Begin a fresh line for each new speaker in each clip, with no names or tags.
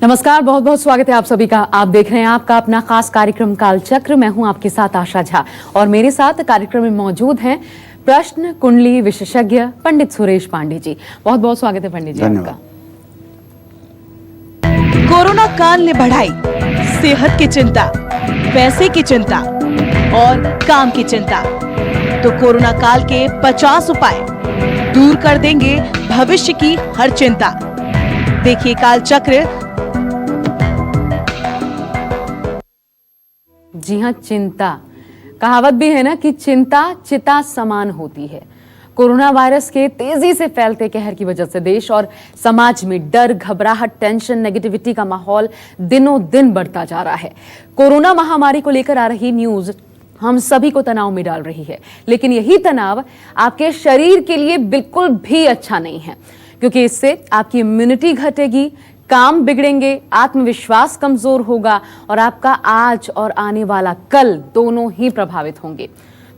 नमस्कार, बहुत बहुत स्वागत है आप सभी का। आप देख रहे हैं आपका अपना खास कार्यक्रम कालचक्र। मैं हूं आपके साथ आशा झा और मेरे साथ कार्यक्रम में मौजूद हैं प्रश्न कुंडली विशेषज्ञ पंडित सुरेश पांडे जी। बहुत बहुत स्वागत है पंडित जी आपका।
कोरोना काल ने बढ़ाई सेहत की चिंता, पैसे की चिंता और काम की चिंता। तो कोरोना काल के 50 उपाय दूर कर देंगे भविष्य की हर चिंता। देखिए कालचक्र।
जी हाँ, चिंता। कहावत भी है ना कि चिंता चिता समान होती है। कोरोना वायरस के तेजी से फैलते कहर की वजह से देश और समाज में डर, घबराहट, टेंशन, नेगेटिविटी का माहौल दिनों दिन बढ़ता जा रहा है। कोरोना महामारी को लेकर आ रही न्यूज हम सभी को तनाव में डाल रही है, लेकिन यही तनाव आपके शरीर के लिए बिल्कुल भी अच्छा नहीं है, क्योंकि इससे आपकी इम्यूनिटी घटेगी, काम बिगड़ेंगे, आत्मविश्वास कमजोर होगा और आपका आज और आने वाला कल दोनों ही प्रभावित होंगे।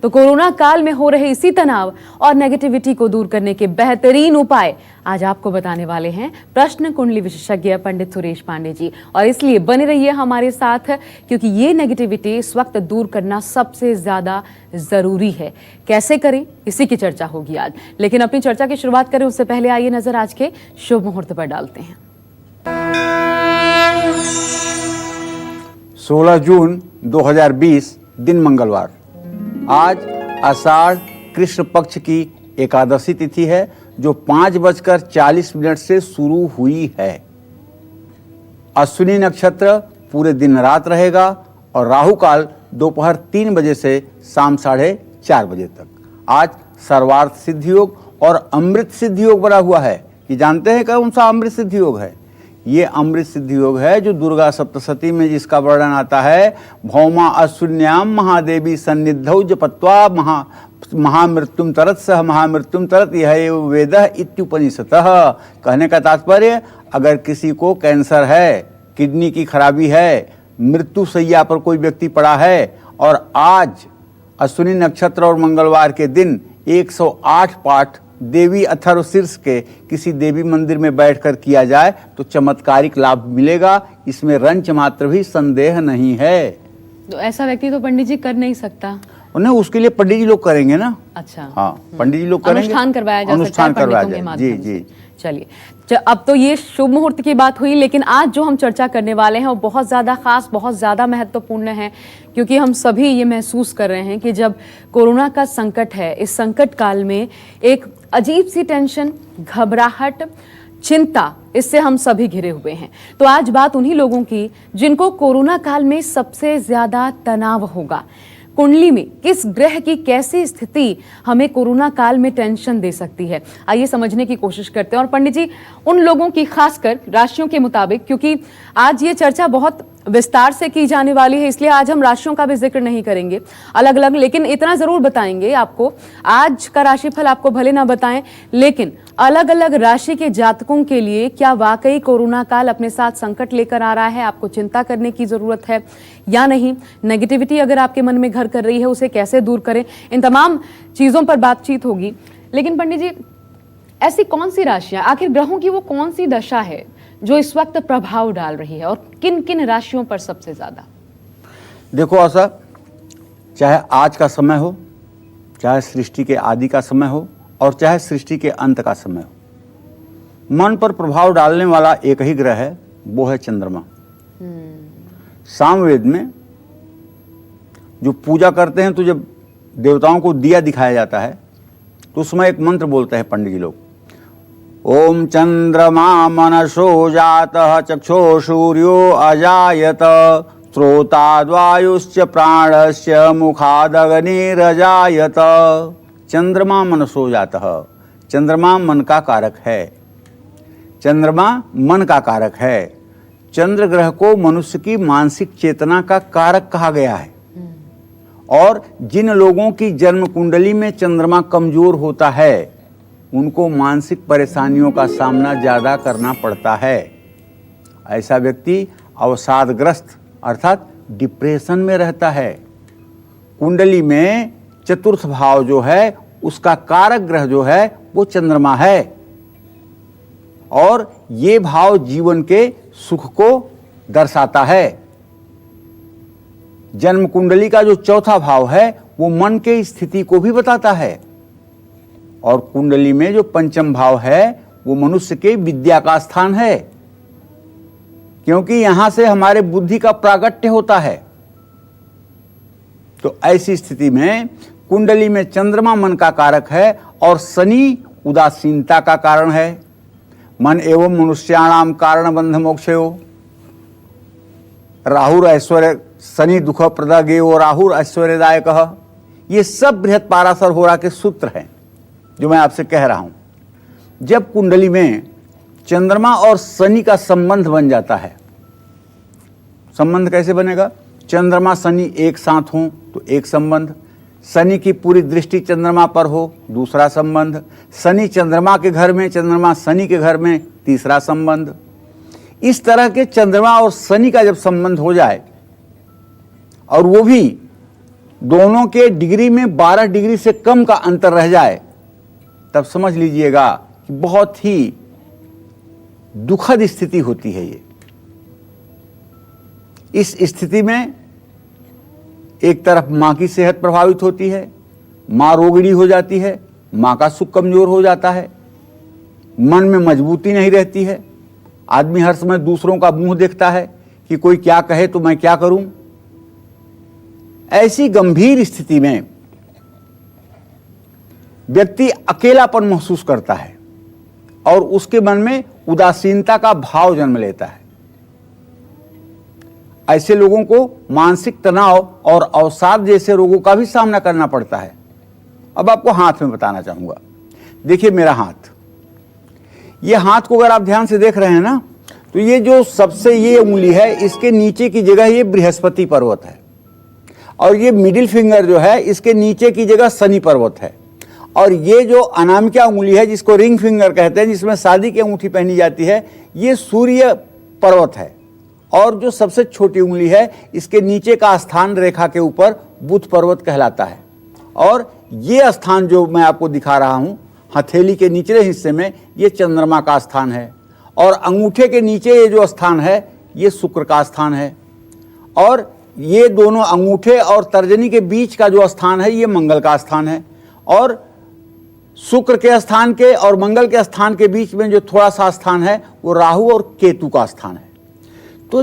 तो कोरोना काल में हो रहे इसी तनाव और नेगेटिविटी को दूर करने के बेहतरीन उपाय आज आपको बताने वाले हैं प्रश्न कुंडली विशेषज्ञ पंडित सुरेश पांडे जी। और इसलिए बने रहिए हमारे साथ, क्योंकि ये नेगेटिविटी इस वक्त दूर करना सबसे ज्यादा जरूरी है। कैसे करें, इसी की चर्चा होगी आज। लेकिन अपनी चर्चा की शुरुआत करें उससे पहले आइए नजर आज के शुभ मुहूर्त पर डालते हैं।
16 जून 2020 दिन मंगलवार। आज आषाढ़ कृष्ण पक्ष की एकादशी तिथि है, जो 5:40 से शुरू हुई है। अश्विनी नक्षत्र पूरे दिन रात रहेगा और राहु काल दोपहर 3 बजे से शाम 4:30 बजे तक। आज सर्वार्थ सिद्धि योग और अमृत सिद्धि योग बना हुआ है। कि जानते हैं कौन सा अमृत सिद्धि योग है? ये अमृत सिद्धि योग है जो दुर्गा सप्तशती में जिसका वर्णन आता है, भौमा अश्विन्याम महादेवी सन्निधौ जपत्वा महामृत्युम तरत सह महामृत्युम तरत यह वेदः इत्युपनिषतः। कहने का तात्पर्य, अगर किसी को कैंसर है, किडनी की खराबी है, मृत्यु शैया पर कोई व्यक्ति पड़ा है और आज अश्विनी नक्षत्र और मंगलवार के दिन 108 पाठ देवी अथर्वशीर्ष के किसी देवी मंदिर में बैठकर किया जाए तो चमत्कारिक लाभ मिलेगा। इसमें रंच मात्र भी संदेह नहीं है।
तो ऐसा व्यक्ति तो पंडित जी कर नहीं सकता?
उन्हें उसके लिए पंडित जी लोग करेंगे ना।
अच्छा,
हाँ, पंडित जी लोग करेंगे।
अनुष्ठान करवाया जा सकता है पंडितों के माध्यम से।
जी।
चलिए, अब तो ये शुभ मुहूर्त की बात हुई, लेकिन आज जो हम चर्चा करने वाले हैं वो बहुत ज्यादा खास, बहुत ज्यादा महत्वपूर्ण है, क्योंकि हम सभी ये महसूस कर रहे हैं कि जब कोरोना का संकट है, इस संकट काल में एक अजीब सी टेंशन, घबराहट, चिंता, इससे हम सभी घिरे हुए हैं। तो आज बात उन्हीं लोगों की जिनको कोरोना काल में सबसे ज्यादा तनाव होगा। कुंडली में किस ग्रह की कैसी स्थिति हमें कोरोना काल में टेंशन दे सकती है, आइए समझने की कोशिश करते हैं। और पंडित जी, उन लोगों की खासकर राशियों के मुताबिक, क्योंकि आज ये चर्चा बहुत विस्तार से की जाने वाली है, इसलिए आज हम राशियों का भी जिक्र नहीं करेंगे अलग अलग, लेकिन इतना जरूर बताएंगे आपको। आज का राशिफल आपको भले ना बताएं, लेकिन अलग अलग राशि के जातकों के लिए क्या वाकई कोरोना काल अपने साथ संकट लेकर आ रहा है, आपको चिंता करने की जरूरत है या नहीं, नेगेटिविटी अगर आपके मन में घर कर रही है उसे कैसे दूर करें, इन तमाम चीजों पर बातचीत होगी। लेकिन पंडित जी, ऐसी कौन सी राशियां, आखिर ग्रहों की वो कौन सी दशा है जो इस वक्त प्रभाव डाल रही है और किन किन राशियों पर सबसे ज्यादा?
देखो, ऐसा चाहे आज का समय हो, चाहे सृष्टि के आदि का समय हो और चाहे सृष्टि के अंत का समय हो, मन पर प्रभाव डालने वाला एक ही ग्रह है, वो है चंद्रमा। सामवेद में जो पूजा करते हैं, तो जब देवताओं को दिया दिखाया जाता है तो उसमें एक मंत्र बोलते हैं पंडित जी लोग, ओम चंद्रमा मनसो जातः चक्षो सूर्यो अजायत स्रोताद्वायुश्च प्राणस्य मुखादग्निरजायत। चंद्रमा मनसो जातः, चंद्रमा मन का कारक है। चंद्रमा मन का कारक है। चंद्र ग्रह को मनुष्य की मानसिक चेतना का कारक कहा गया है। और जिन लोगों की जन्म कुंडली में चंद्रमा कमजोर होता है उनको मानसिक परेशानियों का सामना ज्यादा करना पड़ता है। ऐसा व्यक्ति अवसादग्रस्त अर्थात डिप्रेशन में रहता है। कुंडली में चतुर्थ भाव जो है उसका कारक ग्रह जो है वो चंद्रमा है। और ये भाव जीवन के सुख को दर्शाता है। जन्म कुंडली का जो चौथा भाव है वो मन के स्थिति को भी बताता है, और कुंडली में जो पंचम भाव है वो मनुष्य के विद्या का स्थान है, क्योंकि यहां से हमारे बुद्धि का प्रागट्य होता है। तो ऐसी स्थिति में कुंडली में चंद्रमा मन का कारक है और शनि उदासीनता का कारण है। मन एवं मनुष्याणाम कारण बंध मोक्षयो, राहुर ऐश्वर्य शनि दुख प्रदगे और राहुर ऐश्वर्यदायक, ये सब बृहत पाराशर होरा के सूत्र हैं जो मैं आपसे कह रहा हूं। जब कुंडली में चंद्रमा और शनि का संबंध बन जाता है, संबंध कैसे बनेगा? चंद्रमा शनि एक साथ हो तो एक संबंध, शनि की पूरी दृष्टि चंद्रमा पर हो दूसरा संबंध, शनि चंद्रमा के घर में चंद्रमा शनि के घर में तीसरा संबंध। इस तरह के चंद्रमा और शनि का जब संबंध हो जाए और वो भी दोनों के डिग्री में 12 डिग्री से कम का अंतर रह जाए, तब समझ लीजिएगा कि बहुत ही दुखद स्थिति होती है ये। इस स्थिति में एक तरफ मां की सेहत प्रभावित होती है, मां रोगिणी हो जाती है, मां का सुख कमजोर हो जाता है, मन में मजबूती नहीं रहती है, आदमी हर समय दूसरों का मुंह देखता है कि कोई क्या कहे तो मैं क्या करूं। ऐसी गंभीर स्थिति में व्यक्ति अकेलापन महसूस करता है और उसके मन में उदासीनता का भाव जन्म लेता है। ऐसे लोगों को मानसिक तनाव और अवसाद जैसे रोगों का भी सामना करना पड़ता है। अब आपको हाथ में बताना चाहूंगा। देखिए मेरा हाथ, ये हाथ को अगर आप ध्यान से देख रहे हैं ना, तो ये जो सबसे ये उंगली है इसके नीचे की जगह ये बृहस्पति पर्वत है, और ये मिडिल फिंगर जो है इसके नीचे की जगह शनि पर्वत है, और ये जो अनामिका उंगली है जिसको रिंग फिंगर कहते हैं, जिसमें शादी की अंगूठी पहनी जाती है, ये सूर्य पर्वत है, और जो सबसे छोटी उंगली है इसके नीचे का स्थान रेखा के ऊपर बुध पर्वत कहलाता है। और ये स्थान जो मैं आपको दिखा रहा हूं हथेली के निचले हिस्से में, ये चंद्रमा का स्थान है, और अंगूठे के नीचे ये जो स्थान है ये शुक्र का स्थान है, और ये दोनों अंगूठे और तर्जनी के बीच का जो स्थान है ये मंगल का स्थान है, और शुक्र के स्थान के और मंगल के स्थान के बीच में जो थोड़ा सा स्थान है वो राहु और केतु का स्थान है। तो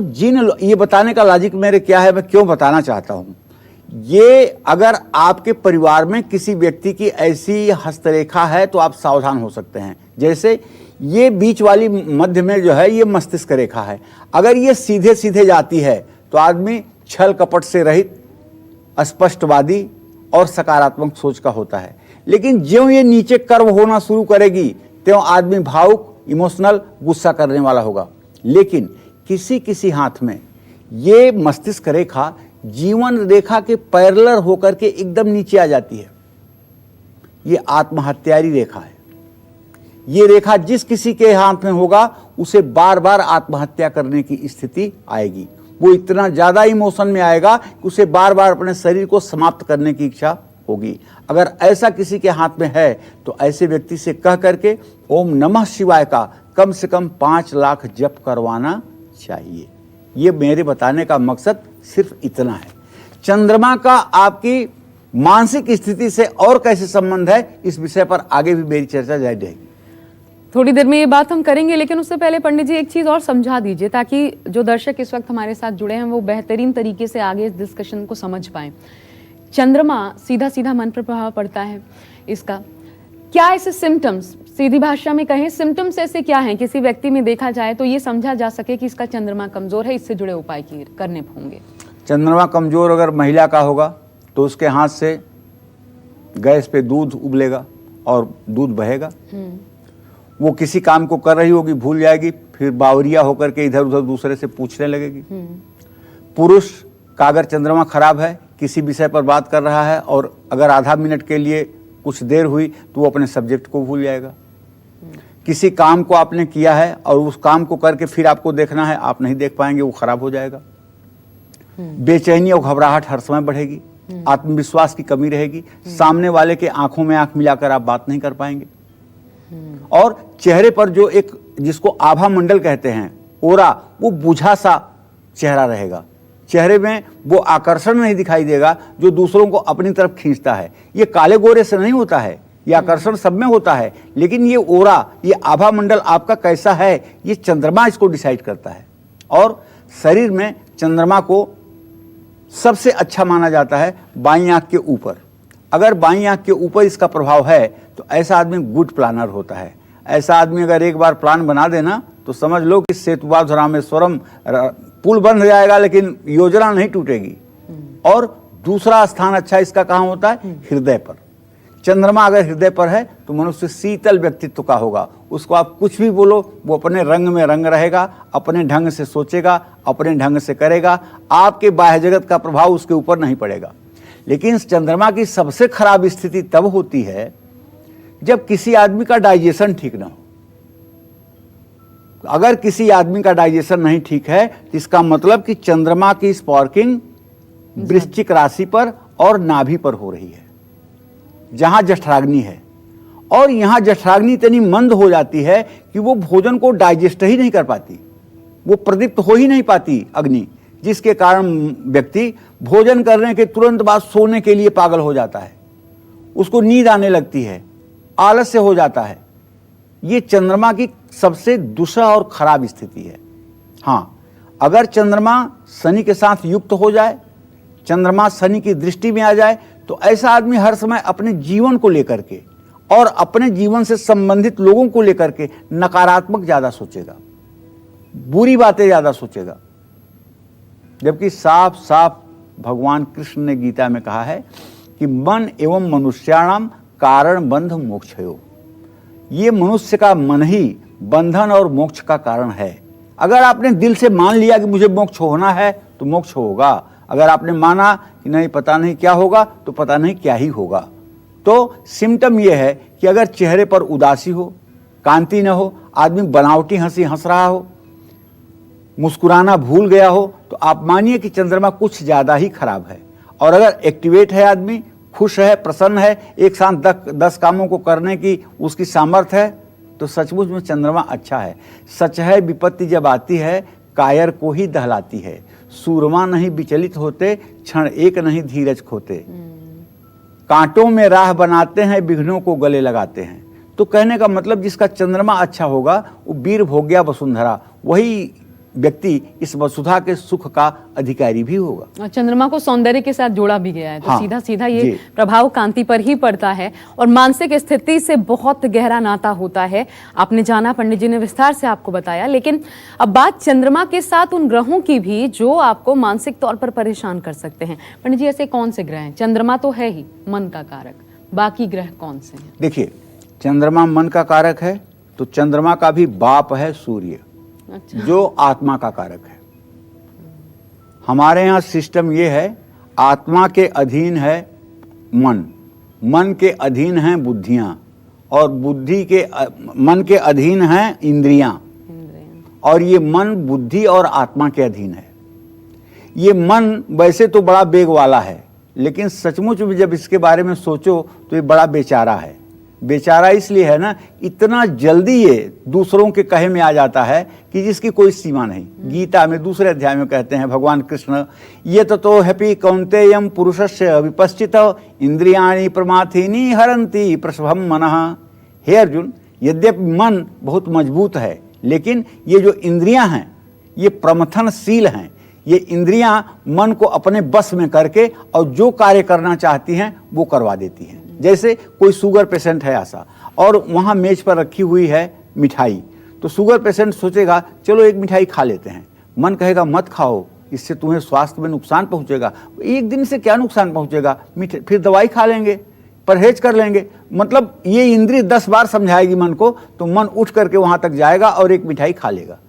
ये बताने का लॉजिक मेरे क्या है, मैं क्यों बताना चाहता हूं, ये अगर आपके परिवार में किसी व्यक्ति की ऐसी हस्तरेखा है तो आप सावधान हो सकते हैं। जैसे ये बीच वाली मध्य में जो है ये मस्तिष्क रेखा है, अगर ये सीधे सीधे जाती है तो आदमी छल कपट से रहित, स्पष्टवादी और सकारात्मक सोच का होता है। लेकिन ज्यों ये नीचे कर्व होना शुरू करेगी त्यों आदमी भावुक, इमोशनल, गुस्सा करने वाला होगा। लेकिन किसी किसी हाथ में ये मस्तिष्क रेखा जीवन रेखा के पैरेलल होकर के एकदम नीचे आ जाती है, ये आत्महत्यारी रेखा है। ये रेखा जिस किसी के हाथ में होगा उसे बार बार आत्महत्या करने की स्थिति आएगी। वो इतना ज्यादा इमोशन में आएगा कि उसे बार बार अपने शरीर को समाप्त करने की इच्छा होगी। अगर ऐसा किसी के हाथ में है तो ऐसे व्यक्ति से कह करके ओम नमः शिवाय का कम से कम 5 लाख जप करवाना चाहिए। ये मेरे बताने का मकसद सिर्फ इतना है। चंद्रमा का आपकी मानसिक स्थिति से और कैसे संबंध है, इस विषय पर आगे भी मेरी चर्चा जारी रहेगी।
थोड़ी देर में ये बात हम करेंगे, लेकिन उससे पहले पंडित जी एक चीज और समझा दीजिए ताकि जो दर्शक इस वक्त हमारे साथ जुड़े हैं वो बेहतरीन तरीके से आगे इस डिस्कशन को समझ पाएं। चंद्रमा सीधा सीधा मन पर प्रभाव पड़ता है इसका, क्या ऐसे सिम्टम्स, सीधी भाषा में कहें सिम्टम्स ऐसे क्या हैं किसी व्यक्ति में देखा जाए तो ये समझा जा सके कि इसका चंद्रमा कमजोर है, इससे जुड़े उपाय करने होंगे?
चंद्रमा कमजोर अगर महिला का होगा तो उसके हाथ से गैस पे दूध उबलेगा और दूध बहेगा। वो किसी काम को कर रही होगी, भूल जाएगी, फिर बावरिया होकर के इधर उधर दूसरे से पूछने लगेगी। पुरुष का अगर चंद्रमा खराब है, किसी विषय पर बात कर रहा है और अगर आधा मिनट के लिए कुछ देर हुई तो वो अपने सब्जेक्ट को भूल जाएगा। किसी काम को आपने किया है और उस काम को करके फिर आपको देखना है, आप नहीं देख पाएंगे, वो खराब हो जाएगा। बेचैनी और घबराहट हर समय बढ़ेगी, आत्मविश्वास की कमी रहेगी, सामने वाले के आंखों में आंख मिलाकर आप बात नहीं कर पाएंगे, और चेहरे पर जो एक जिसको आभा मंडल कहते हैं ओरा, वो बुझा सा चेहरा रहेगा। चेहरे में वो आकर्षण नहीं दिखाई देगा जो दूसरों को अपनी तरफ खींचता है। ये काले गोरे से नहीं होता है, ये आकर्षण सब में होता है, लेकिन ये ओरा, ये आभा मंडल आपका कैसा है, ये चंद्रमा इसको डिसाइड करता है। और शरीर में चंद्रमा को सबसे अच्छा माना जाता है बाईं आंख के ऊपर। अगर बाईं आंख के ऊपर इसका प्रभाव है तो ऐसा आदमी गुड प्लानर होता है। ऐसा आदमी अगर एक बार प्लान बना देना तो समझ लो कि सेतुवाद रामेश्वरम पुल बन जाएगा, लेकिन योजना नहीं टूटेगी। और दूसरा स्थान अच्छा इसका कहाँ होता है? हृदय पर। चंद्रमा अगर हृदय पर है तो मनुष्य शीतल व्यक्तित्व का होगा। उसको आप कुछ भी बोलो, वो अपने रंग में रंग रहेगा, अपने ढंग से सोचेगा, अपने ढंग से करेगा। आपके बाह्य जगत का प्रभाव उसके ऊपर नहीं पड़ेगा। लेकिन चंद्रमा की सबसे खराब स्थिति तब होती है जब किसी आदमी का डाइजेशन ठीक ना हो। अगर किसी आदमी का डाइजेशन नहीं ठीक है तो इसका मतलब कि चंद्रमा की स्पार्किंग वृश्चिक राशि पर और नाभि पर हो रही है, जहां जठराग्नि है। और यहां जठराग्नि इतनी मंद हो जाती है कि वो भोजन को डाइजेस्ट ही नहीं कर पाती, वो प्रदीप्त हो ही नहीं पाती अग्नि, जिसके कारण व्यक्ति भोजन करने के तुरंत बाद सोने के लिए पागल हो जाता है, उसको नींद आने लगती है, आलस्य हो जाता है। ये चंद्रमा की सबसे दूसरा और खराब स्थिति है। हाँ, अगर चंद्रमा शनि के साथ युक्त हो जाए, चंद्रमा शनि की दृष्टि में आ जाए, तो ऐसा आदमी हर समय अपने जीवन को लेकर के और अपने जीवन से संबंधित लोगों को लेकर के नकारात्मक ज्यादा सोचेगा, बुरी बातें ज्यादा सोचेगा। जबकि साफ साफ भगवान कृष्ण ने गीता में कहा है कि मन एवं मनुष्याणाम कारण बंध मोक्षयो। ये मनुष्य का मन ही बंधन और मोक्ष का कारण है। अगर आपने दिल से मान लिया कि मुझे मोक्ष होना है तो मोक्ष होगा। अगर आपने माना कि नहीं पता नहीं क्या होगा तो पता नहीं क्या ही होगा। तो सिम्टम यह है कि अगर चेहरे पर उदासी हो, कांति न हो, आदमी बनावटी हंसी हंस रहा हो, मुस्कुराना भूल गया हो, तो आप मानिए कि चंद्रमा कुछ ज्यादा ही खराब है। और अगर एक्टिवेट है आदमी, खुश है, प्रसन्न है, एक साथ 10 कामों को करने की उसकी सामर्थ्य है, तो सचमुच में चंद्रमा अच्छा है। सच है विपत्ति जब आती है कायर को ही दहलाती है, सूरमा नहीं विचलित होते, क्षण एक नहीं धीरज खोते। कांटों में राह बनाते हैं, विघ्नों को गले लगाते हैं। तो कहने का मतलब जिसका चंद्रमा अच्छा होगा वो वीर भोग्या वसुंधरा, वही व्यक्ति इस वसुधा के सुख का अधिकारी भी होगा।
चंद्रमा को सौंदर्य के साथ जोड़ा भी गया है, तो
हाँ,
सीधा सीधा ये प्रभाव कांति पर ही पड़ता है और मानसिक स्थिति से बहुत गहरा नाता होता है। आपने जाना, पंडित जी ने विस्तार से आपको बताया। लेकिन अब बात चंद्रमा के साथ उन ग्रहों की भी जो आपको मानसिक तौर पर परेशान कर सकते हैं। पंडित जी, ऐसे कौन से ग्रह हैं? चंद्रमा तो है ही मन का कारक, बाकी ग्रह कौन से हैं?
देखिए, चंद्रमा मन का कारक है तो चंद्रमा का भी बाप है सूर्य,
अच्छा।
जो आत्मा का कारक है। हमारे यहाँ सिस्टम ये है, आत्मा के अधीन है मन, मन के अधीन हैं बुद्धियां, और बुद्धि के मन के अधीन हैं इंद्रियां, और ये मन बुद्धि और आत्मा के अधीन है। ये मन वैसे तो बड़ा बेग वाला है, लेकिन सचमुच में जब इसके बारे में सोचो तो ये बड़ा बेचारा है। बेचारा इसलिए है ना, इतना जल्दी ये दूसरों के कहे में आ जाता है कि जिसकी कोई सीमा नहीं। गीता में दूसरे अध्याय में कहते हैं भगवान कृष्ण, ये तो हैप्पी कौन्तेयम पुरुषस्य विपश्चित इंद्रियाणि प्रमाथीनि हरन्ति प्रसभम मनः। हे अर्जुन, यद्यपि मन बहुत मजबूत है, लेकिन ये जो इंद्रियां हैं ये प्रमथनशील हैं। ये इंद्रियां मन को अपने बस में करके और जो कार्य करना चाहती हैं वो करवा देती हैं। जैसे कोई शुगर पेशेंट है ऐसा, और वहाँ मेज पर रखी हुई है मिठाई, तो शुगर पेशेंट सोचेगा चलो एक मिठाई खा लेते हैं। मन कहेगा मत खाओ, इससे तुम्हें स्वास्थ्य में नुकसान पहुँचेगा। एक दिन से क्या नुकसान पहुँचेगा, फिर दवाई खा लेंगे, परहेज कर लेंगे। मतलब ये इंद्रिय 10 बार समझाएगी मन को, तो मन उठ करके वहाँ तक जाएगा और एक मिठाई खा लेगा।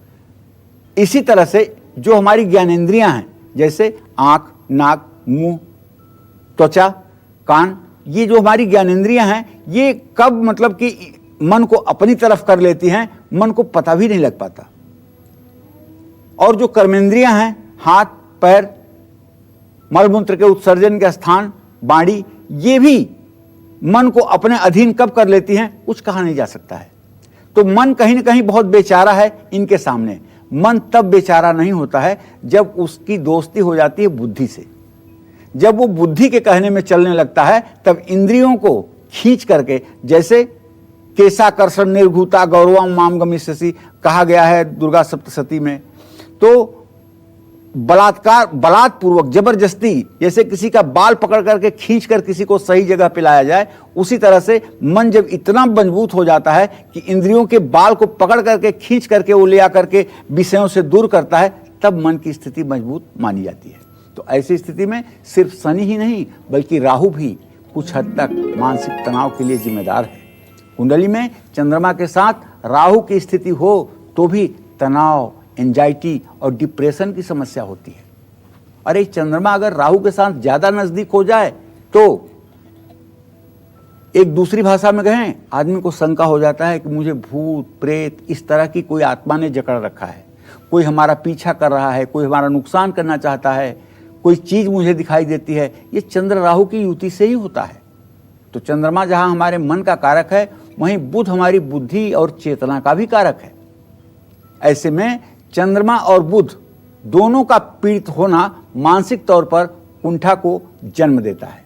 इसी तरह से जो हमारी ज्ञानेंद्रियां हैं, जैसे आँख, नाक, मुंह, त्वचा, कान, ये जो हमारी ज्ञानेंद्रियां हैं, ये कब मतलब कि मन को अपनी तरफ कर लेती हैं, मन को पता भी नहीं लग पाता। और जो कर्मेंद्रियां हैं, हाथ, पैर, मलमूत्र के उत्सर्जन के स्थान, बाड़ी, ये भी मन को अपने अधीन कब कर लेती हैं, कुछ कहा नहीं जा सकता है। तो मन कहीं ना कहीं बहुत बेचारा है इनके सामने। मन तब बेचारा नहीं होता है जब उसकी दोस्ती हो जाती है बुद्धि से। जब वो बुद्धि के कहने में चलने लगता है तब इंद्रियों को खींच करके, जैसे केशाकर्षण निर्घूता गौरवम माम गमिष्यसि कहा गया है दुर्गा सप्तशती में, तो बलात्पूर्वक जबरदस्ती, जैसे किसी का बाल पकड़ करके खींच कर किसी को सही जगह पे लाया जाए, उसी तरह से मन जब इतना मजबूत हो जाता है कि इंद्रियों के बाल को पकड़ करके खींच करके वो ले आकर के विषयों से दूर करता है, तब मन की स्थिति मजबूत मानी जाती है। तो ऐसी स्थिति में सिर्फ शनि ही नहीं बल्कि राहु भी कुछ हद तक मानसिक तनाव के लिए जिम्मेदार है। कुंडली में चंद्रमा के साथ राहु की स्थिति हो तो भी तनाव, एंजाइटी और डिप्रेशन की समस्या होती है। अरे चंद्रमा अगर राहु के साथ ज्यादा नजदीक हो जाए तो एक दूसरी भाषा में कहें, आदमी को शंका हो जाता है कि मुझे भूत प्रेत इस तरह की कोई आत्मा ने जकड़ रखा है, कोई हमारा पीछा कर रहा है, कोई हमारा नुकसान करना चाहता है, कोई चीज मुझे दिखाई देती है। ये चंद्र राहु की युति से ही होता है। तो चंद्रमा जहां हमारे मन का कारक है, वहीं बुध हमारी बुद्धि और चेतना का भी कारक है। ऐसे में चंद्रमा और बुध दोनों का पीड़ित होना मानसिक तौर पर कुंठा को जन्म देता है।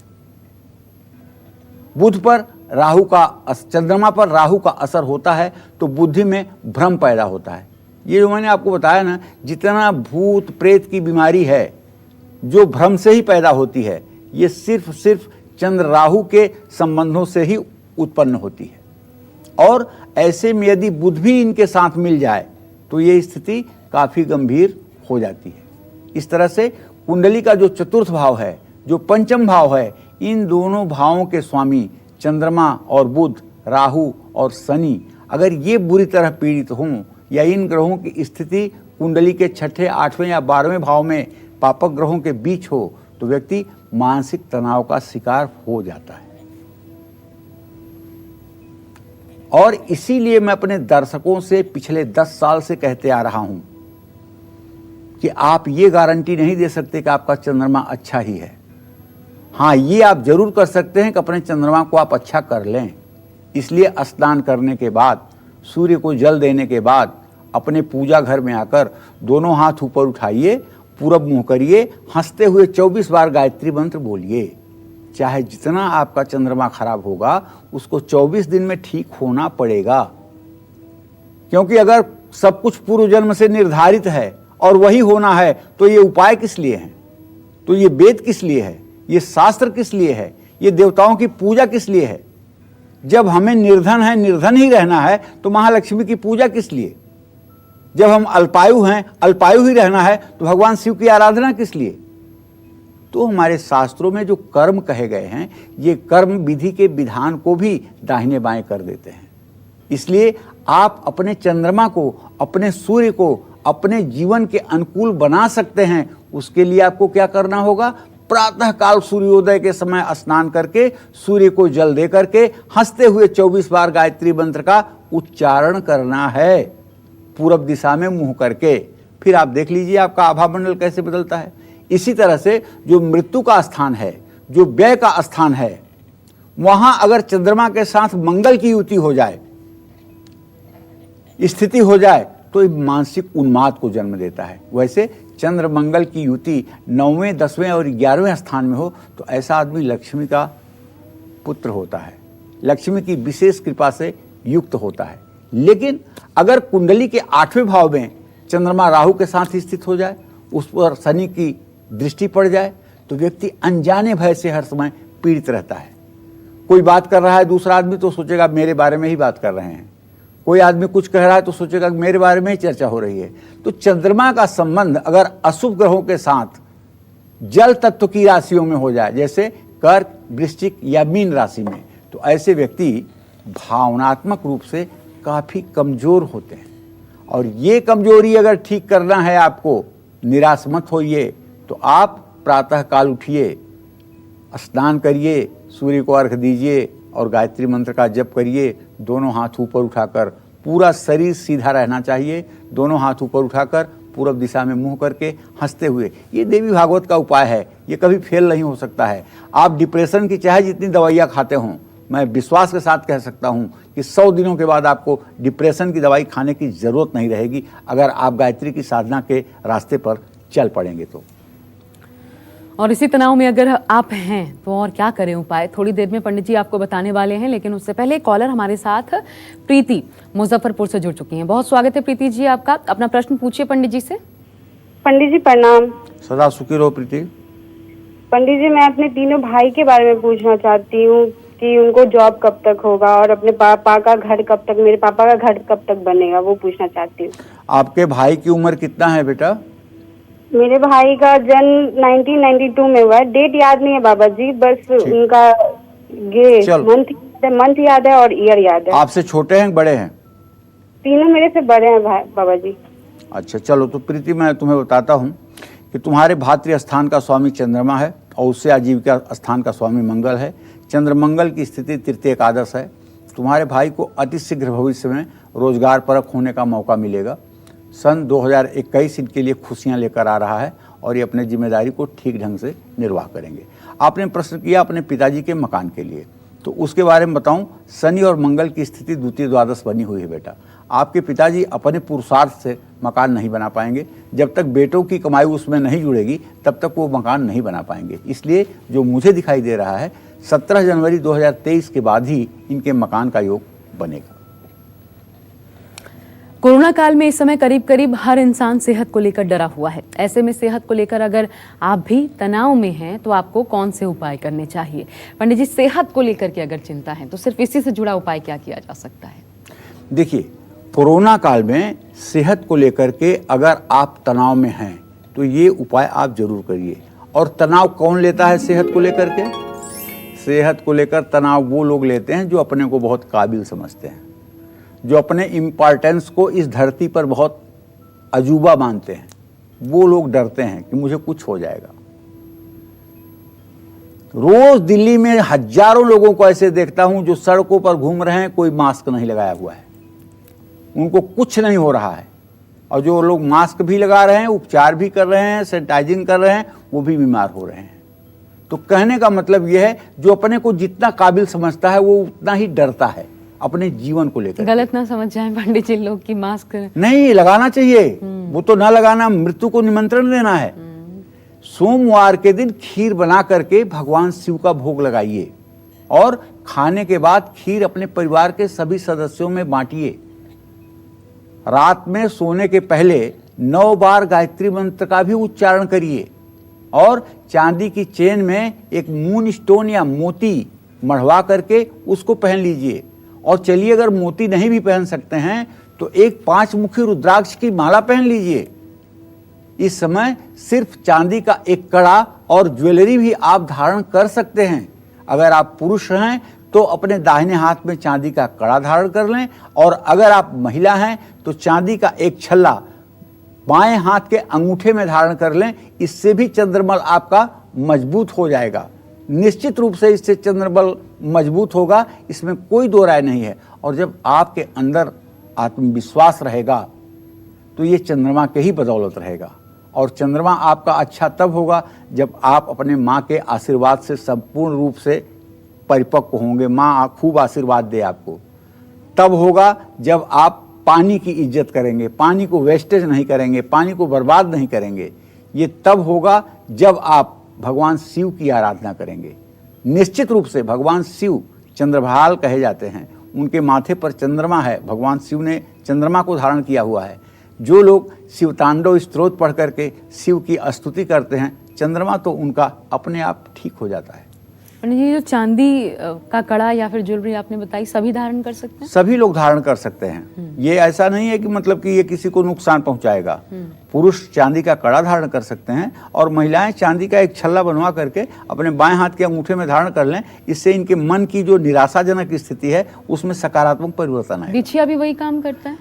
बुध पर राहु का, चंद्रमा पर राहु का असर होता है तो बुद्धि में भ्रम पैदा होता है। ये जो मैंने आपको बताया ना, जितना भूत प्रेत की बीमारी है जो भ्रम से ही पैदा होती है, ये सिर्फ चंद्र राहु के संबंधों से ही उत्पन्न होती है। और ऐसे में यदि बुध भी इनके साथ मिल जाए तो ये स्थिति काफी गंभीर हो जाती है। इस तरह से कुंडली का जो चतुर्थ भाव है, जो पंचम भाव है, इन दोनों भावों के स्वामी चंद्रमा और बुध, राहु और शनि अगर ये बुरी तरह पीड़ित हों या इन ग्रहों की स्थिति कुंडली के छठे, आठवें या 12वें भाव में पापक ग्रहों के बीच हो तो व्यक्ति मानसिक तनाव का शिकार हो जाता है। और इसीलिए मैं अपने दर्शकों से पिछले 10 साल से कहते आ रहा हूं कि आप ये गारंटी नहीं दे सकते कि आपका चंद्रमा अच्छा ही है। हाँ, ये आप जरूर कर सकते हैं कि अपने चंद्रमा को आप अच्छा कर लें। इसलिए स्नान करने के बाद, सूर्य को जल देने के बाद अपने पूजा घर में आकर दोनों हाथ ऊपर उठाइए, पूरब मुंह करिए, हंसते हुए 24 बार गायत्री मंत्र बोलिए। चाहे जितना आपका चंद्रमा खराब होगा उसको 24 दिन में ठीक होना पड़ेगा, क्योंकि अगर सब कुछ पूर्व जन्म से निर्धारित है और वही होना है तो ये उपाय किस लिए हैं, तो ये वेद किस लिए है, ये शास्त्र किस लिए है, ये देवताओं की पूजा किस लिए है। जब हमें निर्धन है, निर्धन ही रहना है तो महालक्ष्मी की पूजा किस लिए। जब हम अल्पायु हैं, अल्पायु ही रहना है तो भगवान शिव की आराधना किस लिए। तो हमारे शास्त्रों में जो कर्म कहे गए हैं, ये कर्म विधि के विधान को भी दाहिने बाएं कर देते हैं। इसलिए आप अपने चंद्रमा को, अपने सूर्य को अपने जीवन के अनुकूल बना सकते हैं। उसके लिए आपको क्या करना होगा, प्रातः काल सूर्योदय के समय स्नान करके सूर्य को जल दे करके हंसते हुए 24 बार गायत्री मंत्र का उच्चारण करना है, पूरब दिशा में मुंह करके। फिर आप देख लीजिए आपका आभामंडल कैसे बदलता है। इसी तरह से जो मृत्यु का स्थान है, जो व्यय का स्थान है, वहां अगर चंद्रमा के साथ मंगल की युति हो जाए, स्थिति हो जाए, तो ये मानसिक उन्माद को जन्म देता है। वैसे चंद्र मंगल की युति 9वें, 10वें और 11वें स्थान में हो तो ऐसा आदमी लक्ष्मी का पुत्र होता है, लक्ष्मी की विशेष कृपा से युक्त होता है। लेकिन अगर कुंडली के 8वें भाव में चंद्रमा राहु के साथ स्थित हो जाए, उस पर शनि की दृष्टि पड़ जाए, तो व्यक्ति अनजाने भय से हर समय पीड़ित रहता है। कोई बात कर रहा है दूसरा आदमी तो सोचेगा मेरे बारे में ही बात कर रहे हैं, कोई आदमी कुछ कह रहा है तो सोचेगा मेरे बारे में ही चर्चा हो रही है। तो चंद्रमा का संबंध अगर अशुभ ग्रहों के साथ जल तत्व की राशियों में हो जाए, जैसे कर्क, वृश्चिक या मीन राशि में, तो ऐसे व्यक्ति भावनात्मक रूप से काफी कमजोर होते हैं। और ये कमजोरी अगर ठीक करना है आपको, निराश मत होइए, तो आप प्रातः काल उठिए, स्नान करिए, सूर्य को अर्घ दीजिए और गायत्री मंत्र का जप करिए। दोनों हाथ ऊपर उठाकर, पूरा शरीर सीधा रहना चाहिए, दोनों हाथ ऊपर उठाकर पूरब दिशा में मुंह करके हंसते हुए। ये देवी भागवत का उपाय है, ये कभी फेल नहीं हो सकता है। आप डिप्रेशन की चाहे जितनी दवाइयाँ खाते हों, मैं विश्वास के साथ कह सकता हूं कि 100 दिनों के बाद आपको डिप्रेशन की दवाई खाने की जरूरत नहीं रहेगी, अगर आप गायत्री की साधना के रास्ते पर चल पड़ेंगे तो।
और इसी तनाव में अगर आप हैं तो और क्या करें उपाय, थोड़ी देर में पंडित जी आपको बताने वाले हैं, लेकिन उससे पहले कॉलर हमारे साथ प्रीति मुजफ्फरपुर से जुड़ चुकी हैं। बहुत स्वागत है प्रीति जी आपका, अपना प्रश्न पूछिए पंडित जी से।
पंडित जी प्रणाम।
सदा सुखी रहो प्रीति।
पंडित जी, मैं अपने तीनों भाई के बारे में पूछना चाहती हूँ कि उनको जॉब कब तक होगा और अपने पापा का घर कब तक, मेरे पापा का घर कब तक बनेगा, वो पूछना चाहती हूँ।
आपके भाई की उम्र कितना है बेटा?
मेरे भाई का जन्म 1992 में हुआ है, डेट याद नहीं है बाबा जी, बस उनका मंथ याद है और ईयर याद है।
आपसे छोटे हैं बड़े हैं?
तीनों मेरे से बड़े हैं बाबा जी।
अच्छा चलो, तो प्रीति मैं तुम्हें बताता हूँ कि तुम्हारे भातृ स्थान का स्वामी चंद्रमा है और उससे आजीविका स्थान का स्वामी मंगल है। चंद्रमंगल की स्थिति तृतीय एकादश है। तुम्हारे भाई को अति शीघ्र भविष्य में रोजगार परक होने का मौका मिलेगा। सन 2021 इनके लिए खुशियां लेकर आ रहा है और ये अपने जिम्मेदारी को ठीक ढंग से निर्वाह करेंगे। आपने प्रश्न किया अपने पिताजी के मकान के लिए, तो उसके बारे में बताऊं। शनि और मंगल की स्थिति द्वितीय द्वादश बनी हुई है बेटा। आपके पिताजी अपने पुरुषार्थ से मकान नहीं बना पाएंगे। जब तक बेटों की कमाई उसमें नहीं जुड़ेगी तब तक वो मकान नहीं बना पाएंगे। इसलिए जो मुझे दिखाई दे रहा है 17 जनवरी 2023 के बाद ही इनके मकान का योग बनेगा।
कोरोना काल में इस समय करीब करीब हर इंसान सेहत को लेकर डरा हुआ है। ऐसे में सेहत को लेकर अगर आप भी तनाव में हैं तो आपको कौन से उपाय करने चाहिए? पंडित जी, सेहत को लेकर के अगर चिंता है तो सिर्फ इसी से जुड़ा उपाय क्या किया जा सकता है?
देखिए, कोरोना काल में सेहत को लेकर के अगर आप तनाव में हैं तो ये उपाय आप जरूर करिए। और तनाव कौन लेता है सेहत को लेकर के? सेहत को लेकर तनाव वो लोग लेते हैं जो अपने को बहुत काबिल समझते हैं, जो अपने इम्पोर्टेंस को इस धरती पर बहुत अजूबा मानते हैं। वो लोग डरते हैं कि मुझे कुछ हो जाएगा। रोज दिल्ली में हजारों लोगों को ऐसे देखता हूं जो सड़कों पर घूम रहे हैं, कोई मास्क नहीं लगाया हुआ है, उनको कुछ नहीं हो रहा है। और जो लोग मास्क भी लगा रहे हैं, उपचार भी कर रहे हैं, सैनिटाइजिंग कर रहे हैं, वो भी बीमार हो रहे हैं। तो कहने का मतलब यह है, जो अपने को जितना काबिल समझता है वो उतना ही डरता है अपने जीवन को लेकर।
गलत ना समझ जाएं पंडित जी लोग कि मास्क
नहीं लगाना चाहिए, वो तो ना लगाना, मृत्यु को निमंत्रण देना है। सोमवार के दिन खीर बना करके भगवान शिव का भोग लगाइए और खाने के बाद खीर अपने परिवार के सभी सदस्यों में बांटिए। रात में सोने के पहले 9 बार गायत्री मंत्र का भी उच्चारण करिए और चांदी की चेन में एक मून स्टोन या मोती मढ़वा करके उसको पहन लीजिए। और चलिए, अगर मोती नहीं भी पहन सकते हैं तो एक 5 मुखी रुद्राक्ष की माला पहन लीजिए। इस समय सिर्फ चांदी का एक कड़ा और ज्वेलरी भी आप धारण कर सकते हैं। अगर आप पुरुष हैं तो अपने दाहिने हाथ में चांदी का कड़ा धारण कर लें, और अगर आप महिला हैं तो चांदी का एक छल्ला बाएं हाथ के अंगूठे में धारण कर लें। इससे भी चंद्रबल आपका मजबूत हो जाएगा। निश्चित रूप से इससे चंद्रबल मजबूत होगा, इसमें कोई दो राय नहीं है। और जब आपके अंदर आत्मविश्वास रहेगा तो ये चंद्रमा के ही बदौलत रहेगा। और चंद्रमा आपका अच्छा तब होगा जब आप अपने माँ के आशीर्वाद से संपूर्ण रूप से परिपक्व होंगे। माँ खूब आशीर्वाद दे आपको। तब होगा जब आप पानी की इज्जत करेंगे, पानी को वेस्टेज नहीं करेंगे, पानी को बर्बाद नहीं करेंगे। ये तब होगा जब आप भगवान शिव की आराधना करेंगे। निश्चित रूप से भगवान शिव चंद्रभाल कहे जाते हैं, उनके माथे पर चंद्रमा है। भगवान शिव ने चंद्रमा को धारण किया हुआ है। जो लोग शिव तांडव स्तोत्र पढ़ करके शिव की स्तुति करते हैं, चंद्रमा तो उनका अपने आप ठीक हो जाता है।
ये जो चांदी का कड़ा या फिर ज्वेलरी आपने बताई, सभी धारण कर सकते हैं?
सभी लोग धारण कर सकते हैं। ये ऐसा नहीं है कि मतलब कि ये किसी को नुकसान पहुंचाएगा। पुरुष चांदी का कड़ा धारण कर सकते हैं और महिलाएं चांदी का एक छल्ला बनवा करके अपने बाएं हाथ के अंगूठे में धारण कर लें। इससे इनके मन की जो निराशाजनक स्थिति है उसमें सकारात्मक परिवर्तन आएगा।
बिछिया भी वही काम करता है?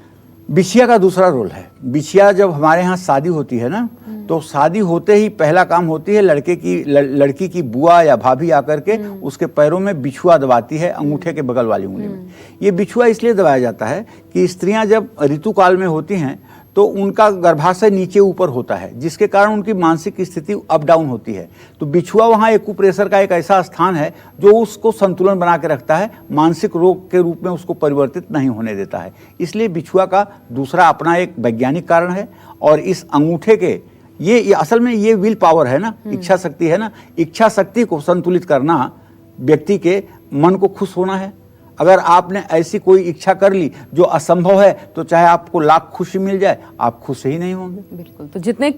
बिछिया का दूसरा रोल है। बिछिया जब हमारे यहाँ शादी होती है ना, तो शादी होते ही पहला काम होती है लड़की की बुआ या भाभी आकर के उसके पैरों में बिछुआ दबाती है, अंगूठे के बगल वाली उंगली में। ये बिछुआ इसलिए दबाया जाता है कि स्त्रियां जब ऋतुकाल में होती हैं तो उनका गर्भाशय नीचे ऊपर होता है, जिसके कारण उनकी मानसिक स्थिति अप डाउन होती है। तो बिछुआ वहाँ एक्यूप्रेशर का एक ऐसा स्थान है जो उसको संतुलन बना के रखता है, मानसिक रोग के रूप में उसको परिवर्तित नहीं होने देता है। इसलिए बिछुआ का दूसरा अपना एक वैज्ञानिक कारण है। और इस अंगूठे के ये असल में ये विल पावर है ना, इच्छा शक्ति है ना, इच्छा शक्ति को संतुलित करना व्यक्ति के मन को खुश होना है। अगर आपने ऐसी कोई इच्छा कर ली जो असंभव है, तो चाहे आपको लाख खुशी मिल जाए, आप खुश ही नहीं होंगे।
बिल्कुल। तो जितने